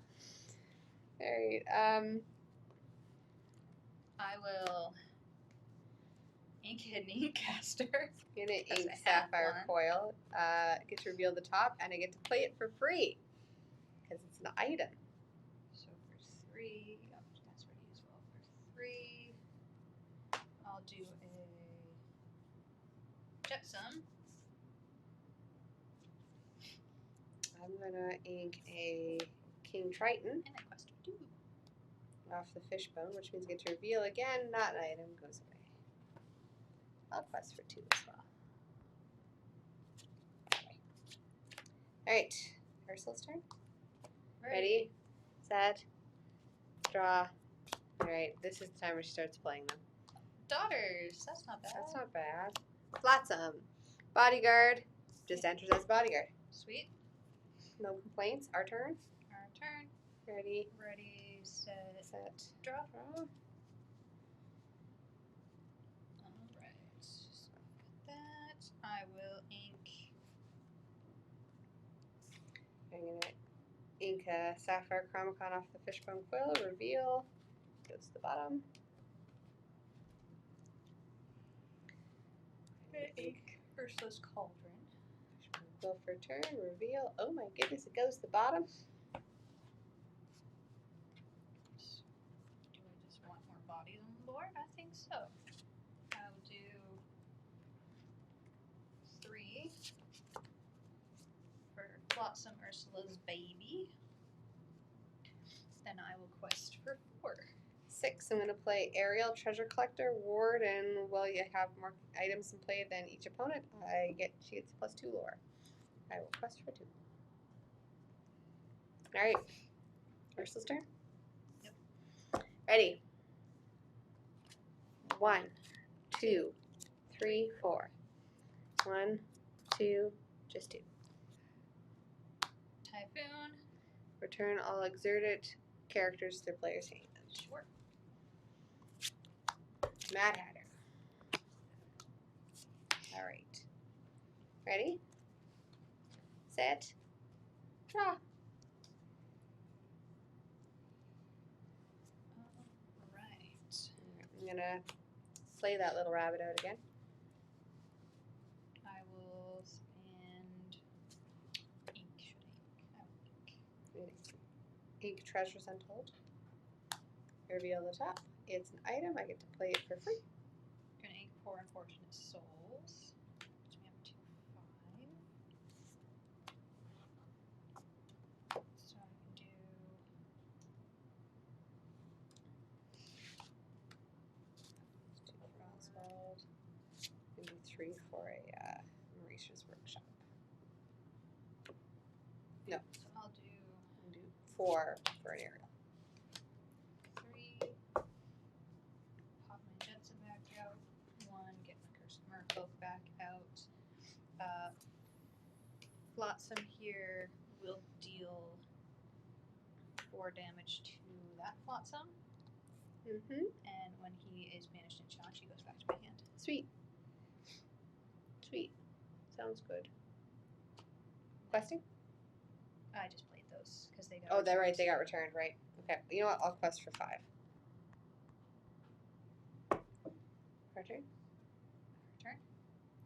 Speaker 1: Alright,
Speaker 2: I will ink hidden caster.
Speaker 1: I'm gonna
Speaker 2: Because
Speaker 1: ink
Speaker 2: I have
Speaker 1: sapphire
Speaker 2: one.
Speaker 1: foil. I get to reveal the top, and I get to play it for free because it's an item.
Speaker 2: So for 3, that's ready as well. For 3, I'll do a Jetsam.
Speaker 1: I'm gonna ink a King Triton
Speaker 2: And a quest for 2.
Speaker 1: off the fishbone, which means I get to reveal again. Not an item, goes away. I'll quest for 2 as well. Alright, Ursula's turn. Ready, set, draw. Alright, this is the time where she starts playing them.
Speaker 2: Daughters. That's not bad.
Speaker 1: That's not bad. Flotsam. Bodyguard. Just enters as bodyguard.
Speaker 2: Sweet.
Speaker 1: No complaints. Our turn.
Speaker 2: Our turn.
Speaker 1: Ready,
Speaker 2: Ready, set,
Speaker 1: set,
Speaker 2: draw.
Speaker 1: draw.
Speaker 2: Alright. So that. I will ink.
Speaker 1: I'm gonna ink a sapphire chromicon off the fishbone quill. Reveal. Goes to the bottom.
Speaker 2: Ink Ursula's Cauldron.
Speaker 1: Fishbone quill for turn. Reveal. Oh my goodness, it goes to the bottom.
Speaker 2: Do I just want more bodies on the board? I think so. I'll do 3 for Flotsam Ursula's baby. Then I will quest for 4.
Speaker 1: 6. I'm gonna play Ariel, Treasure Collector, Ward, and while you have more items in play than each opponent, she gets +2 lore. I will quest for 2. Alright. Ursula's turn?
Speaker 2: Yep.
Speaker 1: Ready. 1, 2, 3, 4. 1, 2, just 2.
Speaker 2: Typhoon.
Speaker 1: Return all exerted characters to the player's hand.
Speaker 2: Sure.
Speaker 1: Mad Hatter. Alright. Ready? Set. Draw.
Speaker 2: Alright.
Speaker 1: I'm gonna play that little rabbit out again.
Speaker 2: I will spend ink. Should I ink? I will ink.
Speaker 1: Ink Treasures Untold. Reveal the top. It's an item. I get to play it for free.
Speaker 2: I'm gonna ink 4 Unfortunate Souls. So we have 2, 5. So I can do
Speaker 1: 2 for Oswald. Maybe 3 for a Mauritius Workshop. No.
Speaker 2: So I'll do
Speaker 1: 4 for an Ariel.
Speaker 2: 3. Pop my Jetson back out. 1. Get my Cursed Merfolk back out. Flotsam here will deal 4 damage to that Flotsam.
Speaker 1: Mm-hmm.
Speaker 2: And when he is banished and challenged, he goes back to my hand.
Speaker 1: Sweet. Sweet. Sounds good. Questing?
Speaker 2: I just played those because they got.
Speaker 1: Oh, they're right.
Speaker 2: returned.
Speaker 1: They got returned, right? Okay. You know what? I'll quest for 5. Her turn?
Speaker 2: Her turn?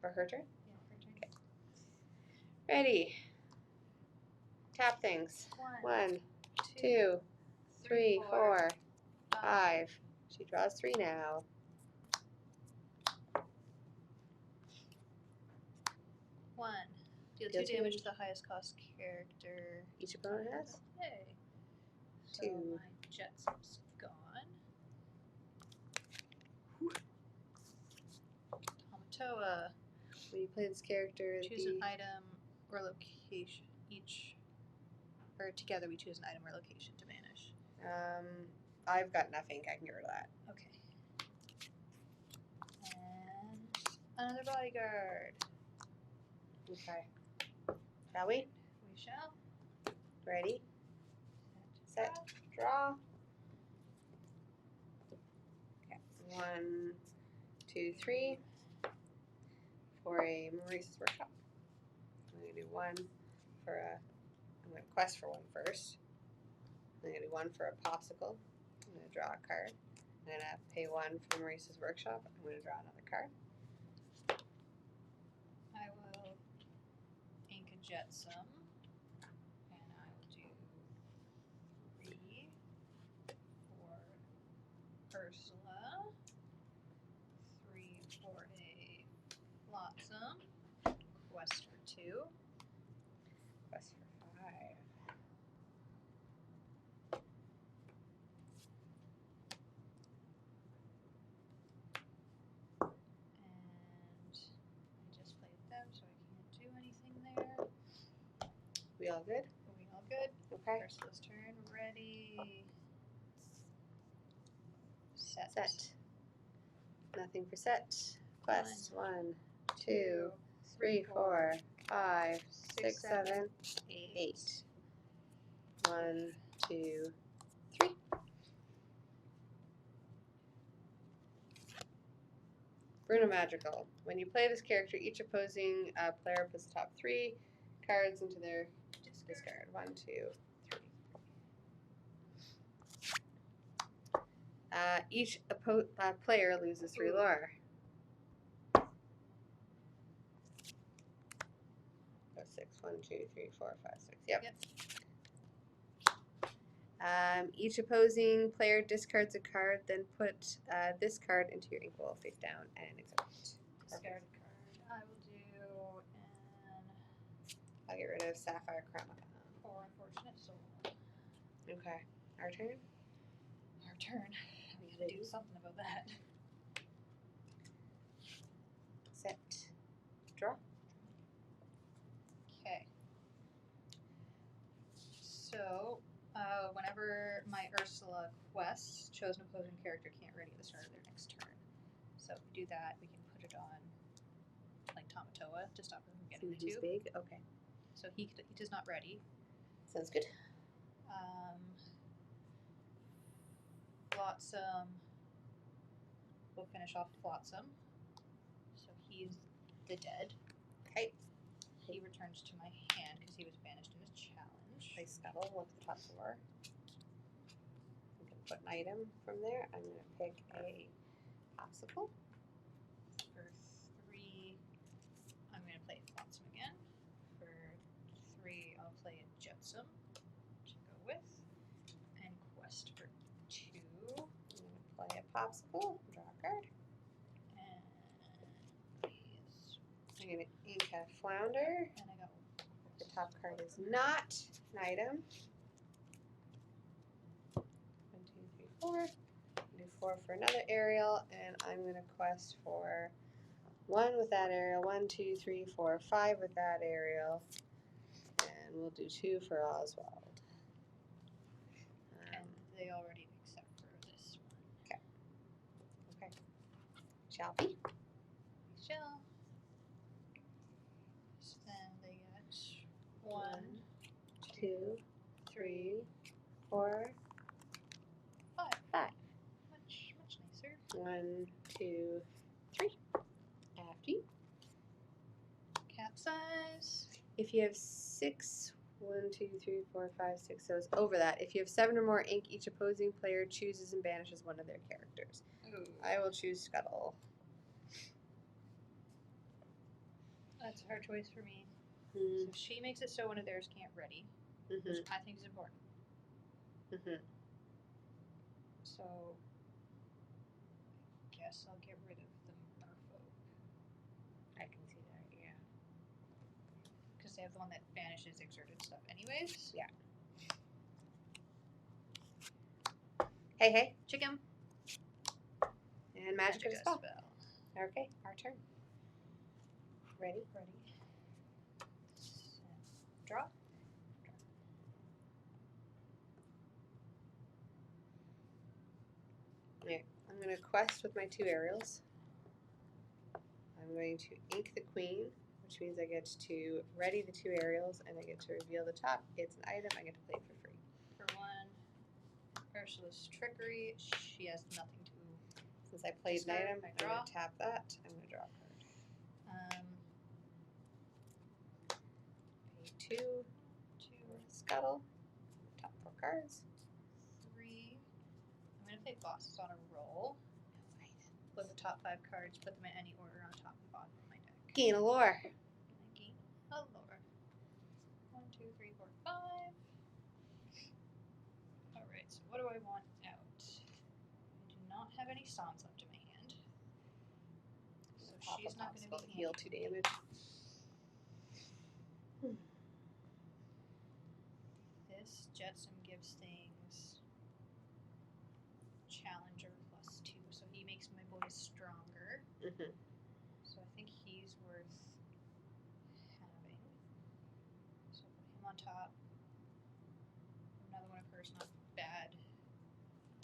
Speaker 1: For her turn?
Speaker 2: Yeah, her turn.
Speaker 1: Okay. Ready. Tap things. 1, 2, 3, 4, 5. She draws 3 now.
Speaker 2: 1. Deal
Speaker 1: Deal
Speaker 2: 2
Speaker 1: 2
Speaker 2: damage
Speaker 1: damage.
Speaker 2: to the highest cost character.
Speaker 1: Each opponent has.
Speaker 2: Hey. So
Speaker 1: 2.
Speaker 2: my Jetson's gone. Tamatoa.
Speaker 1: When you play this character,
Speaker 2: Choose an item or location. Or together we choose an item or location to banish.
Speaker 1: I've got nothing. I can get rid of that.
Speaker 2: Okay. And another bodyguard.
Speaker 1: Okay. Shall we?
Speaker 2: We shall.
Speaker 1: Ready? Set. Draw. Okay. 1, 2, 3. For a Maurice's Workshop. I'm going to do 1 for a going to quest for one first. I'm going to do one for a popsicle. I'm going to draw a card. I'm going to pay one from Maurice's workshop. I'm going to draw another card.
Speaker 2: I will ink a jetsam, and I will do 3 for Ursula, 3 for a flotsam, quest for 2,
Speaker 1: Quest for 5.
Speaker 2: and I just played them, so I can't do anything there.
Speaker 1: We all good?
Speaker 2: Are we all good?
Speaker 1: Okay.
Speaker 2: Ursula's turn. Ready. Set.
Speaker 1: Set. Nothing for set. Quest. 1, 2, 3, 4, 5, 6, 7, 8. 1, 2, 3. Bruno Magical. When you play this character, each opposing player puts the top 3 cards into their discard. 1, 2, 3. Each player loses 3 lore. So 6. 1, 2, 3, 4, 5, 6. Yep. Each opposing player discards a card, then put this card into your ink bowl face down and examine it.
Speaker 2: Discard a card. I will do an
Speaker 1: I'll get rid of Sapphire Crown.
Speaker 2: Poor Unfortunate Soul.
Speaker 1: Okay. Our turn?
Speaker 2: Our turn. We gotta do something about that.
Speaker 1: Set. Draw.
Speaker 2: Okay. So, whenever my Ursula quests, chosen opposing character can't ready at the start of their next turn. So if we do that, we can put it on like Tamatoa to stop her from getting the 2.
Speaker 1: Big? Okay.
Speaker 2: So he does not ready.
Speaker 1: Sounds good.
Speaker 2: Flotsam. We'll finish off Flotsam. So he's the dead.
Speaker 1: Okay.
Speaker 2: He returns to my hand because he was banished in a challenge.
Speaker 1: Play Scuttle, look at the top 4. I'm going to put an item from there. I'm going to pick a popsicle.
Speaker 2: For 3, I'm going to play Flotsam again. For 3, I'll play a Jetsam to go with. And Quest for 2.
Speaker 1: I'm going to play a popsicle, draw a card.
Speaker 2: And
Speaker 1: I'm going to ink a Flounder.
Speaker 2: And I got
Speaker 1: The top card is not an item. 1, 2, 3, 4. Do 4 for another aerial, and I'm going to quest for 1 with that aerial, 1, 2, 3, 4, 5 with that aerial, and we'll do 2 for Oswald.
Speaker 2: and they already accept for this one.
Speaker 1: Okay. Shall we?
Speaker 2: We shall. So then they get 1,
Speaker 1: 2, 3, 4,
Speaker 2: 5.
Speaker 1: 5.
Speaker 2: Much nicer.
Speaker 1: 1, 2, 3. After you.
Speaker 2: Capsize.
Speaker 1: If you have 6, 1, 2, 3, 4, 5, 6, so it's over that. If you have 7 or more ink, each opposing player chooses and banishes one of their characters.
Speaker 2: Ooh.
Speaker 1: I will choose Scuttle.
Speaker 2: That's a hard choice for me.
Speaker 1: Mm-hmm.
Speaker 2: So she makes it so one of theirs can't ready, which I think is important.
Speaker 1: Mm-hmm.
Speaker 2: So I guess I'll get rid of the merfolk.
Speaker 1: I can see that, yeah.
Speaker 2: Because they have the one that banishes exerted stuff anyways.
Speaker 1: Yeah. Hey, hey.
Speaker 2: Chicken.
Speaker 1: And Magic Spell. Okay, our turn. Ready?
Speaker 2: Ready. Set. Draw.
Speaker 1: Okay, I'm going to quest with my 2 aerials. I'm going to ink the Queen, which means I get to ready the 2 aerials, and I get to reveal the top. It's an item. I get to play it for free.
Speaker 2: For 1, Ursula's Trickery. She has nothing to.
Speaker 1: Since I played an item,
Speaker 2: I
Speaker 1: I'm
Speaker 2: draw.
Speaker 1: going to tap that. I'm going to draw a card. Pay 2.
Speaker 2: 2.
Speaker 1: For scuttle. Top 4 cards.
Speaker 2: 3. I'm going to play bosses on a roll. Flip the top 5 cards, put them in any order on top and bottom of my deck.
Speaker 1: Gain a lore.
Speaker 2: Gain a lore. 1, 2, 3, 4, 5. Alright, so what do I want out? I do not have any songs left in my hand. So she's not going to be
Speaker 1: heal 2 damage.
Speaker 2: This Jetsam gives things Challenger +2, so he makes my boys stronger.
Speaker 1: Mm-hmm.
Speaker 2: So I think he's worth having. So put him on top. Another one of hers, not bad.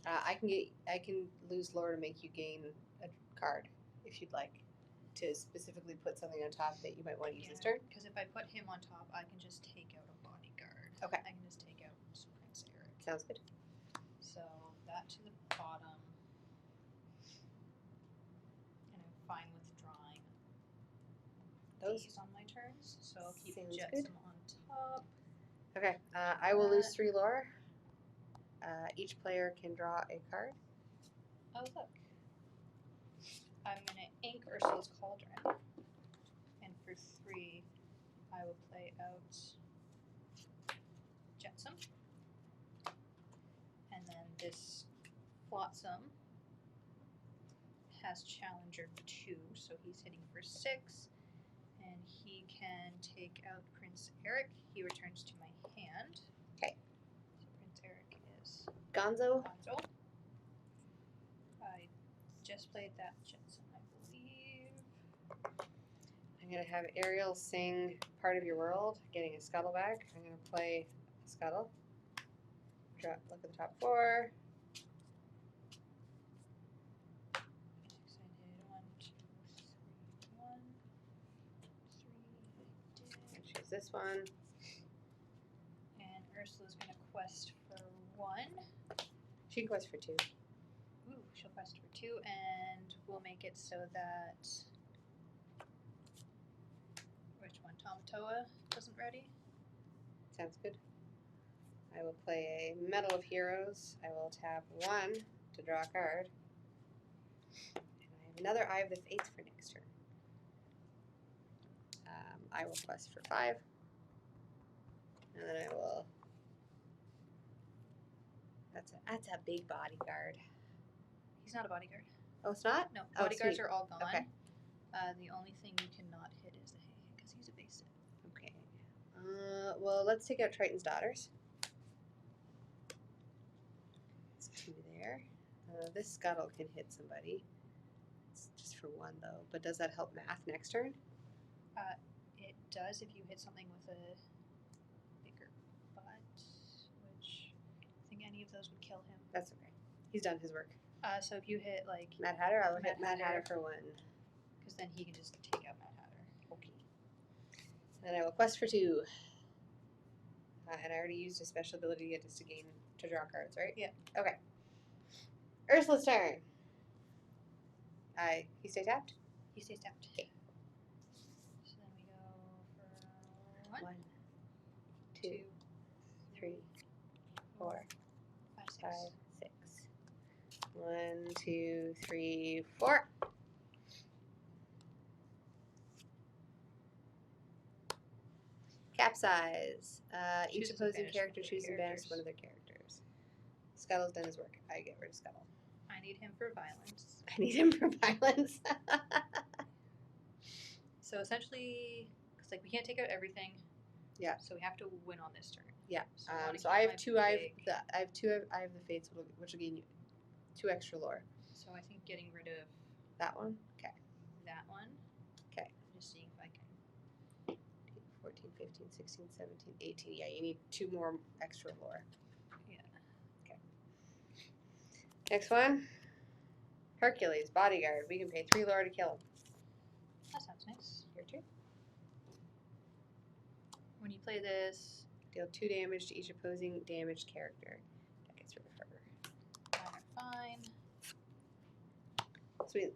Speaker 1: I can lose lore to make you gain a card if you'd like. To specifically put something on top that you might want to use this turn.
Speaker 2: Because if I put him on top, I can just take out a bodyguard.
Speaker 1: Okay.
Speaker 2: I can just take out Prince Eric.
Speaker 1: Sounds good.
Speaker 2: So that to the bottom. And I'm fine with drawing these on my turns. So I'll keep Jetsam on top.
Speaker 1: Okay. I will lose 3 lore. Each player can draw a card.
Speaker 2: Oh, look. I'm going to ink Ursula's Cauldron. And for 3, I will play out Jetsam. And then this Flotsam has Challenger 2, so he's hitting for 6. And he can take out Prince Eric. He returns to my hand.
Speaker 1: Okay.
Speaker 2: So Prince Eric is
Speaker 1: Gonzo.
Speaker 2: I just played that Jetsam, I believe.
Speaker 1: I'm going to have Ariel sing Part of Your World, getting a scuttle back. I'm going to play a scuttle. Look at the top 4.
Speaker 2: So I did 1, 2, 3, 1, 3.
Speaker 1: And choose this one.
Speaker 2: And Ursula's going to quest for 1.
Speaker 1: She can quest for 2.
Speaker 2: Ooh, she'll quest for 2, and we'll make it so that which one? Tamatoa isn't ready.
Speaker 1: Sounds good. I will play a Medal of Heroes. I will tap 1 to draw a card. And I have another Eye of the Fates for next turn. I will quest for 5. And then I will... That's a big bodyguard.
Speaker 2: He's not a bodyguard.
Speaker 1: Oh, it's not?
Speaker 2: No,
Speaker 1: Oh,
Speaker 2: bodyguards
Speaker 1: sweet.
Speaker 2: are all gone.
Speaker 1: Okay.
Speaker 2: The only thing you cannot hit is the hay, because he's a basic.
Speaker 1: Okay. Well, let's take out Triton's Daughters. It's 2 there. This scuttle can hit somebody. It's just for 1 though. But does that help math next turn?
Speaker 2: It does if you hit something with a bigger butt, which I think any of those would kill him.
Speaker 1: That's okay. He's done his work.
Speaker 2: So if you hit like
Speaker 1: Mad Hatter, I will hit Mad Hatter for 1.
Speaker 2: Because then he can just take out Mad Hatter.
Speaker 1: Okay. And I will quest for 2. And I already used a special ability to get us to draw cards, right?
Speaker 2: Yeah.
Speaker 1: Okay. Ursula's turn. He stays tapped?
Speaker 2: He stays tapped.
Speaker 1: Okay.
Speaker 2: So then we go for
Speaker 1: 1, 2, 3, 4, 5, 6. 1, 2, 3, 4. Capsize. Each
Speaker 2: Chooses
Speaker 1: opposing
Speaker 2: advantage
Speaker 1: character
Speaker 2: one of their
Speaker 1: chooses advantage
Speaker 2: characters.
Speaker 1: one of their characters. Scuttle's done his work. I get rid of Scuttle.
Speaker 2: I need him for violence.
Speaker 1: I need him for violence.
Speaker 2: So essentially, because like we can't take out everything.
Speaker 1: Yeah.
Speaker 2: So we have to win on this turn.
Speaker 1: Yeah.
Speaker 2: So, I
Speaker 1: So I have
Speaker 2: my
Speaker 1: 2. I
Speaker 2: big-
Speaker 1: have 2. I have the Fates, which will gain you 2 extra lore.
Speaker 2: So I think getting rid of
Speaker 1: That one. Okay.
Speaker 2: that one.
Speaker 1: Okay.
Speaker 2: Just seeing if I can.
Speaker 1: 14, 15, 16, 17, 18. Yeah, you need 2 more extra lore.
Speaker 2: Yeah.
Speaker 1: Okay. Next one. Hercules, bodyguard. We can pay 3 lore to kill him.
Speaker 2: That sounds nice.
Speaker 1: Your turn.
Speaker 2: When you play this,
Speaker 1: Deal 2 damage to each opposing damaged character. That gets rid of her.
Speaker 2: mine are fine.
Speaker 1: Sweet.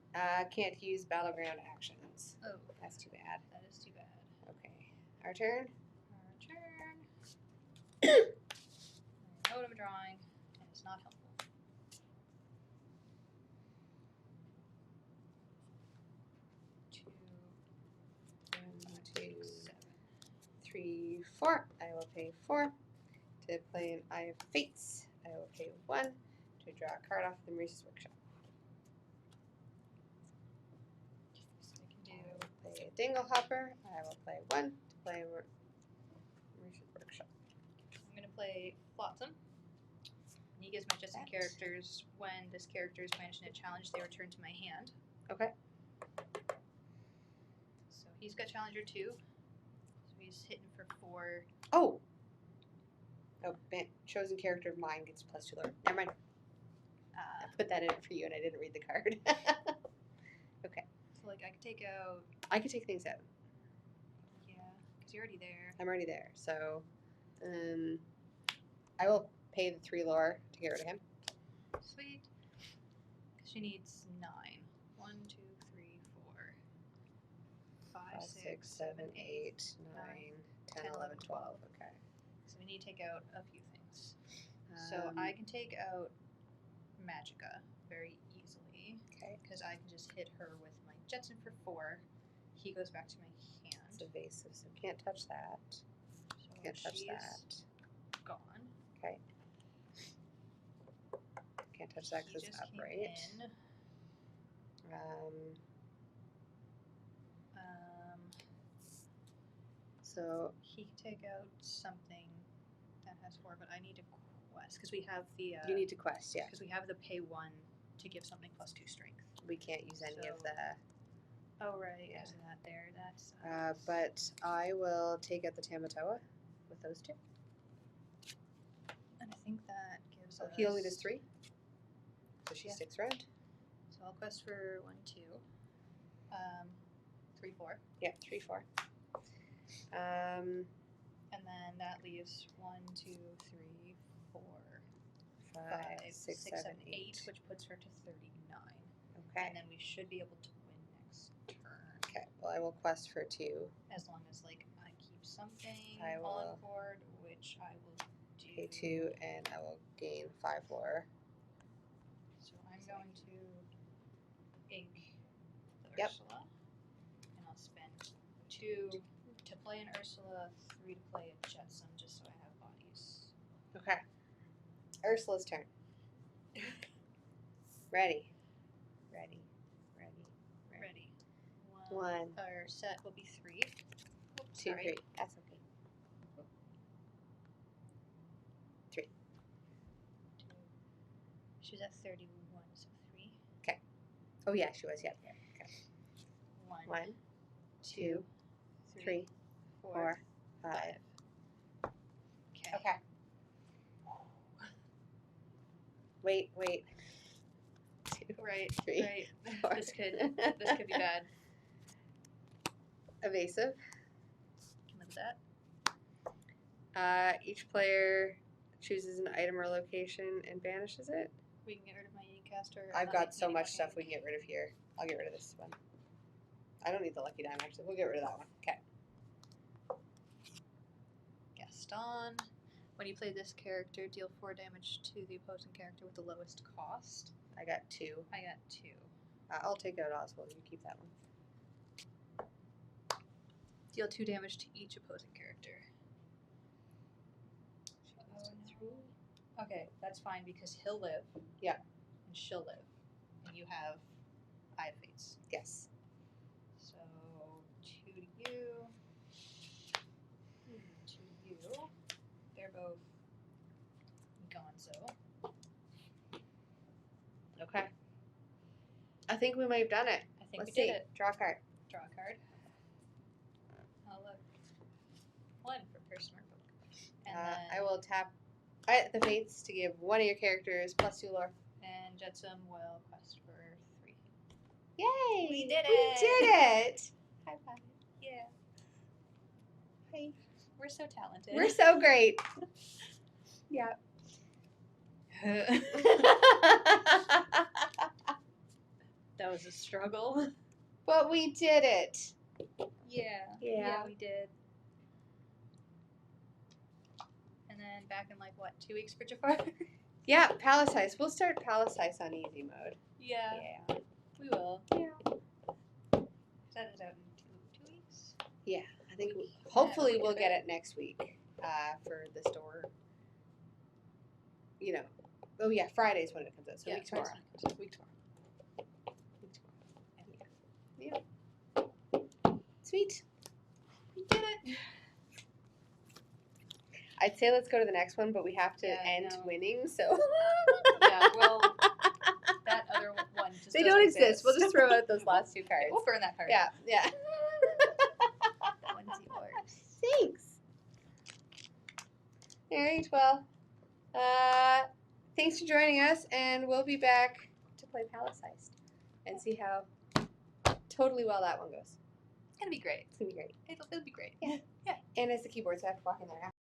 Speaker 1: Can't use battleground actions.
Speaker 2: Oh,
Speaker 1: That's too bad.
Speaker 2: that is too bad.
Speaker 1: Okay. Our turn.
Speaker 2: Our turn. I know what I'm drawing, and it's not helpful. 2,
Speaker 1: 1, 2,
Speaker 2: take 7.
Speaker 1: 3, 4. I will pay 4 to play an Eye of Fates. I will pay 1 to draw a card off the Maurice's Workshop.
Speaker 2: So I can
Speaker 1: I
Speaker 2: do.
Speaker 1: will play a Dingle Hopper. I will play 1 to play Maurice's Workshop.
Speaker 2: I'm gonna play Flotsam. And he gives my Jetson characters when this character is managed in a challenge, they return to my hand.
Speaker 1: Okay.
Speaker 2: So he's got Challenger 2. So he's hitting for 4.
Speaker 1: Oh! Oh, chosen character of mine gets +2 lower. Never mind. I put that in for you and I didn't read the card. Okay.
Speaker 2: So like I could take out.
Speaker 1: I could take things out.
Speaker 2: Yeah, because you're already there.
Speaker 1: I'm already there. So I will pay the 3 lore to get rid of him.
Speaker 2: Sweet. Because she needs 9. 1, 2, 3, 4, 5, 6, 7, 8,
Speaker 1: 9, 10, 11, 12. Okay.
Speaker 2: So we need to take out a few things. So I can take out Magicka very easily.
Speaker 1: Okay.
Speaker 2: Because I can just hit her with my Jetson for 4. He goes back to my hand.
Speaker 1: It's evasive, so can't touch that.
Speaker 2: So
Speaker 1: Can't touch
Speaker 2: she's
Speaker 1: that.
Speaker 2: gone.
Speaker 1: Okay. Can't touch that because
Speaker 2: He
Speaker 1: it's
Speaker 2: just came
Speaker 1: upright.
Speaker 2: in.
Speaker 1: So
Speaker 2: He can take out something that has 4, but I need to quest because we have the.
Speaker 1: you need to quest, yeah.
Speaker 2: Because we have the pay 1 to give something +2 strength.
Speaker 1: We can't use any of
Speaker 2: So-
Speaker 1: the.
Speaker 2: Oh right,
Speaker 1: Yeah.
Speaker 2: because of that there. That's.
Speaker 1: But I will take out the Tamatoa with those 2.
Speaker 2: And I think that gives
Speaker 1: Oh,
Speaker 2: us.
Speaker 1: he only does 3? So she
Speaker 2: Yeah.
Speaker 1: sticks around?
Speaker 2: So I'll quest for 1, 2, 3, 4,
Speaker 1: Yeah, 3, 4.
Speaker 2: and then that leaves 1, 2, 3, 4,
Speaker 1: 5,
Speaker 2: 5,
Speaker 1: 6,
Speaker 2: 6,
Speaker 1: 7,
Speaker 2: 8, which puts her to 39.
Speaker 1: Okay.
Speaker 2: And then we should be able to win next turn.
Speaker 1: Okay. Well, I will quest for 2.
Speaker 2: As long as like I keep something
Speaker 1: I
Speaker 2: on
Speaker 1: will
Speaker 2: board, which I will do.
Speaker 1: Pay 2, and I will gain 5 lore.
Speaker 2: So I'm going to ink the
Speaker 1: Yep.
Speaker 2: Ursula, and I'll spend 2 to play an Ursula, 3 to play a Jetsam, just so I have bodies.
Speaker 1: Okay. Ursula's turn. Ready. Ready. Ready.
Speaker 2: Ready.
Speaker 1: 1,
Speaker 2: Our set will be 3.
Speaker 1: 2, 3. That's okay. 3.
Speaker 2: 2. She's at 31, so 3.
Speaker 1: Oh yeah, she was. Yeah. Okay. 1, 2, 3, 4, 5.
Speaker 2: Okay.
Speaker 1: Okay. Wait. 2,
Speaker 2: Right.
Speaker 1: 3,
Speaker 2: Right.
Speaker 1: 4.
Speaker 2: This could be bad.
Speaker 1: Evasive.
Speaker 2: Can live with that.
Speaker 1: Each player chooses an item or location and banishes it.
Speaker 2: We can get rid of my Caster.
Speaker 1: I've got so much stuff we can get rid of here. I'll get rid of this one. I don't need the lucky dime, actually. We'll get rid of that one. Okay.
Speaker 2: Gaston. When you play this character, deal 4 damage to the opposing character with the lowest cost.
Speaker 1: I got 2.
Speaker 2: I got 2.
Speaker 1: I'll take out Oswald. You keep that one.
Speaker 2: Deal 2 damage to each opposing character.
Speaker 1: She goes to 3.
Speaker 2: Okay, that's fine because he'll live.
Speaker 1: Yeah.
Speaker 2: And she'll live. And you have Eye of Fates.
Speaker 1: Yes.
Speaker 2: So 2 to you. 2 to you. They're both gone, so.
Speaker 1: Okay. I think we might have done it.
Speaker 2: I think
Speaker 1: Let's
Speaker 2: we
Speaker 1: see.
Speaker 2: did it.
Speaker 1: Draw a card.
Speaker 2: Draw a card. I'll look. 1 for Personal Book. And then
Speaker 1: I will tap the fates to give one of your characters +2 lore.
Speaker 2: And Jetsam will quest for 3.
Speaker 1: Yay!
Speaker 2: We did
Speaker 1: We
Speaker 2: it!
Speaker 1: did it! High five.
Speaker 2: Yeah.
Speaker 1: Hi.
Speaker 2: We're so talented.
Speaker 1: We're so great. Yeah.
Speaker 2: That was a struggle.
Speaker 1: But we did it.
Speaker 2: Yeah.
Speaker 1: Yeah.
Speaker 2: We did. And then back in like what, 2 weeks for Jafar?
Speaker 1: Yeah, Palace Heist. We'll start Palace Heist on easy mode.
Speaker 2: Yeah,
Speaker 1: Yeah.
Speaker 2: we will.
Speaker 1: Yeah.
Speaker 2: That is out in 2 weeks.
Speaker 1: Yeah, I think
Speaker 2: Week.
Speaker 1: hopefully
Speaker 2: Yeah,
Speaker 1: we'll
Speaker 2: okay.
Speaker 1: get it next week for the store. You know, oh yeah, Friday's when it comes out. So
Speaker 2: Yeah,
Speaker 1: week tomorrow.
Speaker 2: Week tomorrow.
Speaker 1: Week tomorrow. Yeah. Sweet.
Speaker 2: We did it.
Speaker 1: I'd say let's go to the next one, but we have to
Speaker 2: Yeah,
Speaker 1: end
Speaker 2: no.
Speaker 1: winning. So.
Speaker 2: Yeah, well, that other one just
Speaker 1: They
Speaker 2: doesn't
Speaker 1: don't exist. We'll just throw out those last two cards.
Speaker 2: We'll burn that card.
Speaker 1: Yeah, yeah.
Speaker 2: That one's yours.
Speaker 1: Thanks. All right, well, thanks for joining us, and we'll be back to play Palace Heist and see how totally well that one goes.
Speaker 2: It's gonna be great.
Speaker 1: It's gonna be great.
Speaker 2: It'll be great.
Speaker 1: Yeah.
Speaker 2: Yeah.
Speaker 1: And it's the keyboard, so I have to walk in there after.